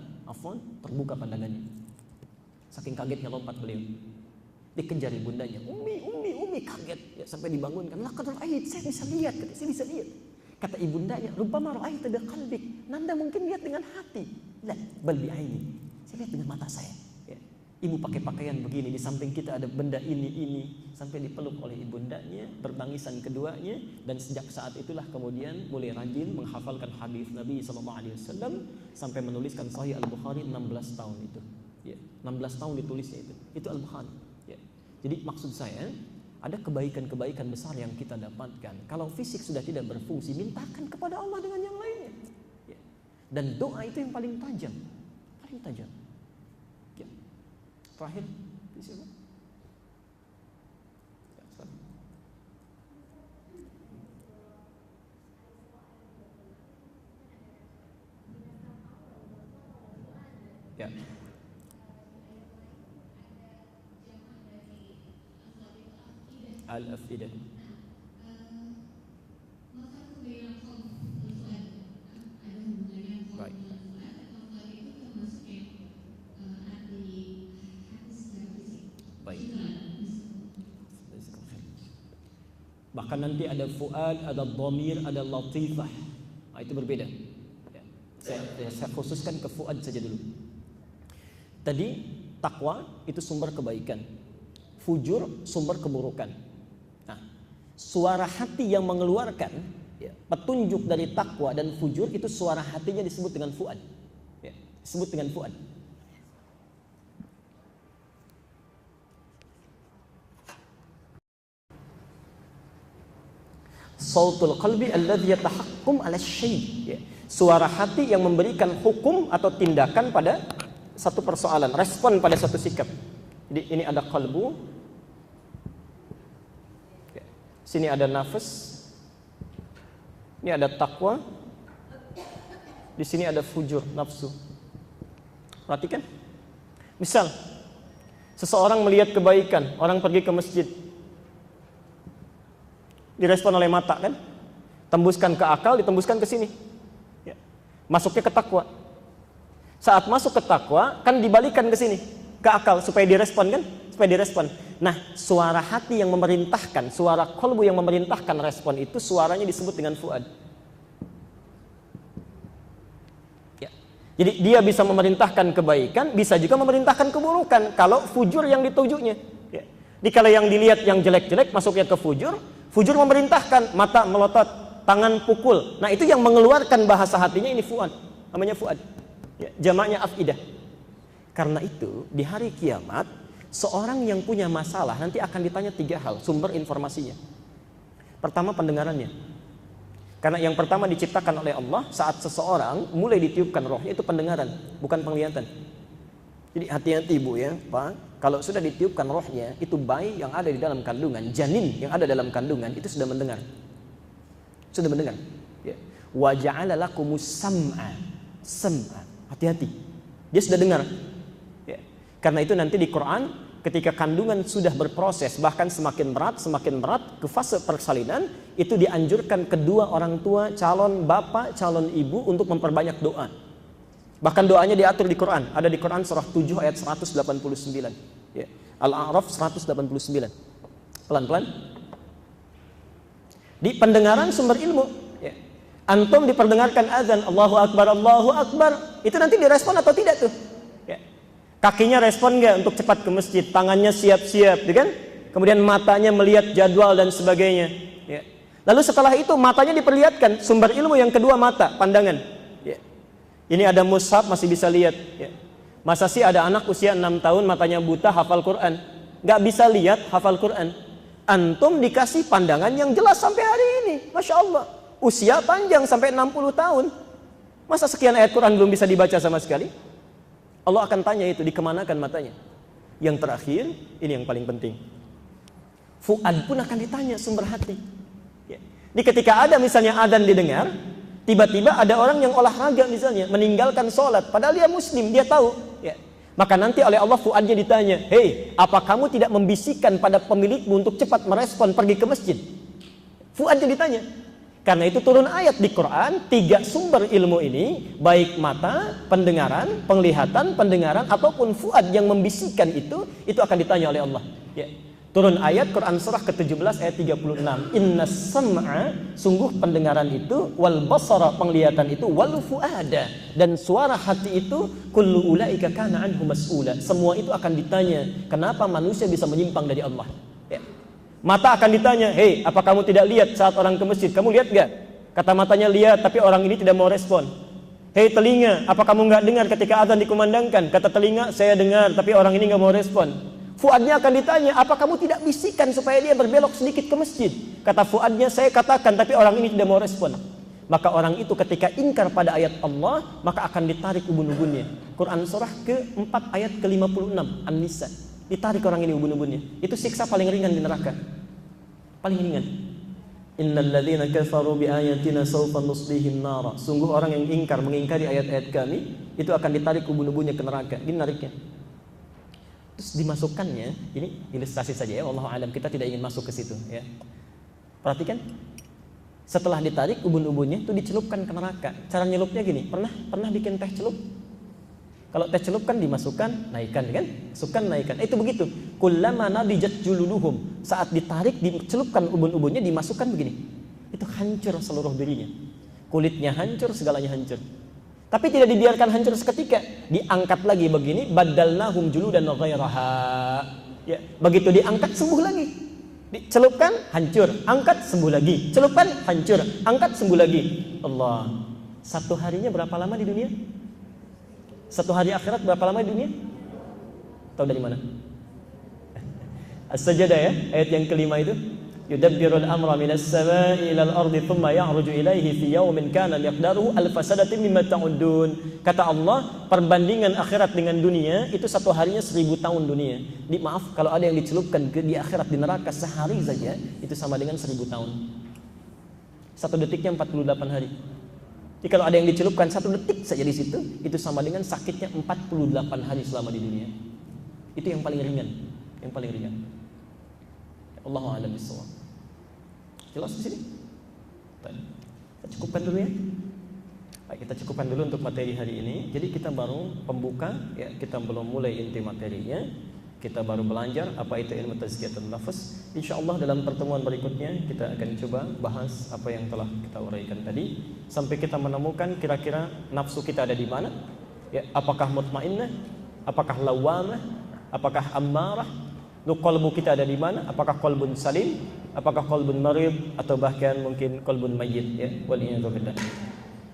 terbuka pandangannya. Saking kagetnya lompat beliau. Dikejar ibundanya, umi kaget ya, sampai dibangunkan. Laqad ra'ait, saya bisa lihat. Kata ibundanya, rubbama ra'aita bi qalbik. Nanda mungkin lihat dengan hati. La, bal bi aini. Saya lihat dengan mata saya. Ya. Ibu pakai pakaian begini, di samping kita ada benda ini, sampai dipeluk oleh ibundanya, bertangisan keduanya, dan sejak saat itulah kemudian mulai rajin menghafalkan hadis Nabi SAW sampai menuliskan Sahih Al-Bukhari 16 tahun itu. Ya, 16 tahun ditulisnya itu Al-Bukhari. Ya. Jadi maksud saya, ada kebaikan-kebaikan besar yang kita dapatkan. Kalau fisik sudah tidak berfungsi, mintakan kepada Allah dengan yang lainnya. Ya. Dan doa itu yang paling tajam. Ya. Terakhir, di sini. Ya. Al-afidah. Baik. Baik. Bahkan nanti ada fuad, ada dhamir, ada latifah. Nah, itu berbeda. Ya. Saya khususkan ke fuad saja dulu. Tadi takwa itu sumber kebaikan, fujur sumber keburukan. Nah, suara hati yang mengeluarkan ya, petunjuk dari takwa dan fujur itu suara hatinya disebut dengan fuad. Ya, disebut dengan fuad. Sautul qalbi alladhi yatahakkum 'ala syai'. Ya. Suara hati yang memberikan hukum atau tindakan pada satu persoalan, respon pada satu sikap. Jadi ini ada qalbu. Ya. Sini ada nafas. Ini ada takwa. Di sini ada fujur, nafsu. Perhatikan. Misal, seseorang melihat kebaikan, orang pergi ke masjid. Direspon oleh mata kan? Tembuskan ke akal, ditembuskan ke sini. Ya. Masuknya ke takwa. Saat masuk ke takwa, kan dibalikan ke sini, ke akal supaya direspon kan? Supaya direspon. Nah, suara hati yang memerintahkan, suara qalbu yang memerintahkan respon itu suaranya disebut dengan fuad. Ya. Jadi dia bisa memerintahkan kebaikan, bisa juga memerintahkan keburukan kalau fujur yang ditujunya. Ya. Dikala yang dilihat yang jelek-jelek masuknya ke fujur, fujur memerintahkan, mata melotot, tangan pukul. Nah, itu yang mengeluarkan bahasa hatinya ini fuad. Namanya fuad. Ya, jamaknya afidah. Karena itu, di hari kiamat, seorang yang punya masalah nanti akan ditanya 3 hal sumber informasinya. Pertama, pendengarannya. Karena yang pertama diciptakan oleh Allah saat seseorang mulai ditiupkan rohnya itu pendengaran, bukan penglihatan. Jadi hati-hati Bu ya, Pak. Kalau sudah ditiupkan rohnya, itu bayi yang ada di dalam kandungan, janin yang ada dalam kandungan itu sudah mendengar. Sudah mendengar. Ya. Wa ja'ala lakumus sam'a. Sam'a. Hati-hati. Dia sudah dengar. Ya. Karena itu nanti di Quran ketika kandungan sudah berproses bahkan semakin berat ke fase persalinan, itu dianjurkan kedua orang tua, calon bapak, calon ibu untuk memperbanyak doa. Bahkan doanya diatur di Quran. Ada di Quran surah 7 ayat 189. Ya. Al-A'raf 189. Pelan-pelan. Di pendengaran sumber ilmu. Ya. Antum diperdengarkan azan Allahu Akbar, Allahu Akbar. Itu nanti direspon atau tidak tuh? Ya. Kakinya respon nggak untuk cepat ke masjid? Tangannya siap-siap, kan? Kemudian matanya melihat jadwal dan sebagainya. Ya. Lalu setelah itu matanya diperlihatkan. Sumber ilmu yang kedua mata, pandangan. Ya. Ini ada mushaf masih bisa lihat. Ya. Masa sih ada anak usia 6 tahun matanya buta hafal Quran? Nggak bisa lihat hafal Quran. Antum dikasih pandangan yang jelas sampai hari ini. Masya Allah. Usia panjang sampai 60 tahun. Masa sekian ayat Quran belum bisa dibaca sama sekali? Allah akan tanya itu, dikemanakan matanya? Yang terakhir, ini yang paling penting. Fuad pun akan ditanya sumber hati. Ya. Di ketika ada misalnya adzan didengar, tiba-tiba ada orang yang olahraga misalnya, meninggalkan sholat, padahal dia muslim, dia tahu. Ya. Maka nanti oleh Allah fuadnya ditanya, hei, apa kamu tidak membisikkan pada pemilikmu untuk cepat merespon pergi ke masjid? Fuadnya ditanya. Karena itu turun ayat di Quran, 3 sumber ilmu ini, baik mata, pendengaran, penglihatan, pendengaran, ataupun fuad yang membisikkan itu akan ditanya oleh Allah. Ya. Turun ayat Quran surah ke-17 ayat 36. Innas sam'a, sungguh pendengaran itu, wal basara, penglihatan itu, wal fuada, dan suara hati itu, kullu ulaika kana anhu mas'ula. Semua itu akan ditanya, kenapa manusia bisa menyimpang dari Allah. Ya. Mata akan ditanya, hei, apa kamu tidak lihat saat orang ke masjid? Kamu lihat gak? Kata matanya lihat, tapi orang ini tidak mau respon. Hei telinga, apa kamu gak dengar ketika azan dikumandangkan? Kata telinga, saya dengar, tapi orang ini gak mau respon. Fuadnya akan ditanya, apa kamu tidak bisikan supaya dia berbelok sedikit ke masjid? Kata fuadnya, saya katakan, tapi orang ini tidak mau respon. Maka orang itu ketika ingkar pada ayat Allah, maka akan ditarik ubun-ubunnya. Quran surah ke-4 ayat ke-56, An-Nisa. Ditarik orang ini ubun-ubunnya. Itu siksa paling ringan di neraka. Paling ringan. Innal ladzina kafaru bi ayatina sawfa nuslihim nara. Sungguh orang yang ingkar, mengingkari ayat-ayat kami, itu akan ditarik ubun-ubunnya ke neraka. Ini nariknya. Terus dimasukkannya, ini ilustrasi saja ya, wallahu alam, kita tidak ingin masuk ke situ ya. Perhatikan. Setelah ditarik ubun-ubunnya itu dicelupkan ke neraka. Cara nyelupnya gini, pernah bikin teh celup? Kalau teh celup kan dimasukkan, naikkan kan? Masukkan, naikkan. Itu begitu. Kullama nadijat jululuhum. Saat ditarik, dicelupkan ubun-ubunnya, dimasukkan begini. Itu hancur seluruh dirinya. Kulitnya hancur, segalanya hancur. Tapi tidak dibiarkan hancur seketika. Diangkat lagi begini, badalnahum juludan ghairaha. Ya, begitu diangkat sembuh lagi. Dicelupkan, hancur. Angkat, sembuh lagi. Celupkan, hancur. Angkat, sembuh lagi. Allah. Satu harinya berapa lama di dunia? Satu hari akhirat berapa lama di dunia? Tahu dari mana? As-Sajdah ya, ayat yang kelima itu. Yudabbirul amra minas samai ilal ardi thumma ya'ruju ilaihi fi yawmin kana miqdaruhu alfa sanatin mimma ta'uddun. Kata Allah, perbandingan akhirat dengan dunia itu satu harinya 1000 tahun dunia. Maaf, kalau ada yang dicelupkan di akhirat di neraka sehari saja itu sama dengan 1000 tahun. Satu detiknya 48 hari. Jadi kalau ada yang dicelupkan satu detik saja di situ, itu sama dengan sakitnya 48 hari selama di dunia. Itu yang paling ringan, yang paling ringan. Allahu a'lam bishawab. Jelas di sini? Kita cukupkan dulu ya. Baik, kita cukupkan dulu untuk materi hari ini. Jadi kita baru pembuka, ya, kita belum mulai inti materinya. Kita baru belajar apa itu ilmu tazkiyatun nafs. Insyaallah dalam pertemuan berikutnya kita akan coba bahas apa yang telah kita uraikan tadi sampai kita menemukan kira-kira nafsu kita ada di mana. Ya, apakah mutmainnah? Apakah lawamah? Apakah ammarah? Qalbu kita ada di mana? Apakah qalbun salim? Apakah qalbun marid? Atau bahkan mungkin qalbun mayyit, ya? Waliyadu billah.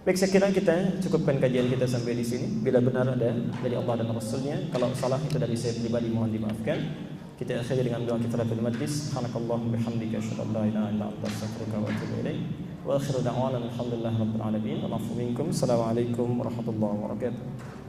Baik, saya kira kita cukupkan kajian kita sampai di sini. Bila benar ada dari Allah dan Rasulnya, kalau salah itu dari saya pribadi, mohon dimaafkan. Kita akhiri dengan doa kifaratul majlis. Subhanakallahumma bihamdika asyhadu an la ilaha illa anta astaghfiruka wa atubu ilaik. Wa akhiru da'wana alhamdulillahi rabbil alamin. Wa afu minkum. Assalamualaikum warahmatullahi wabarakatuh.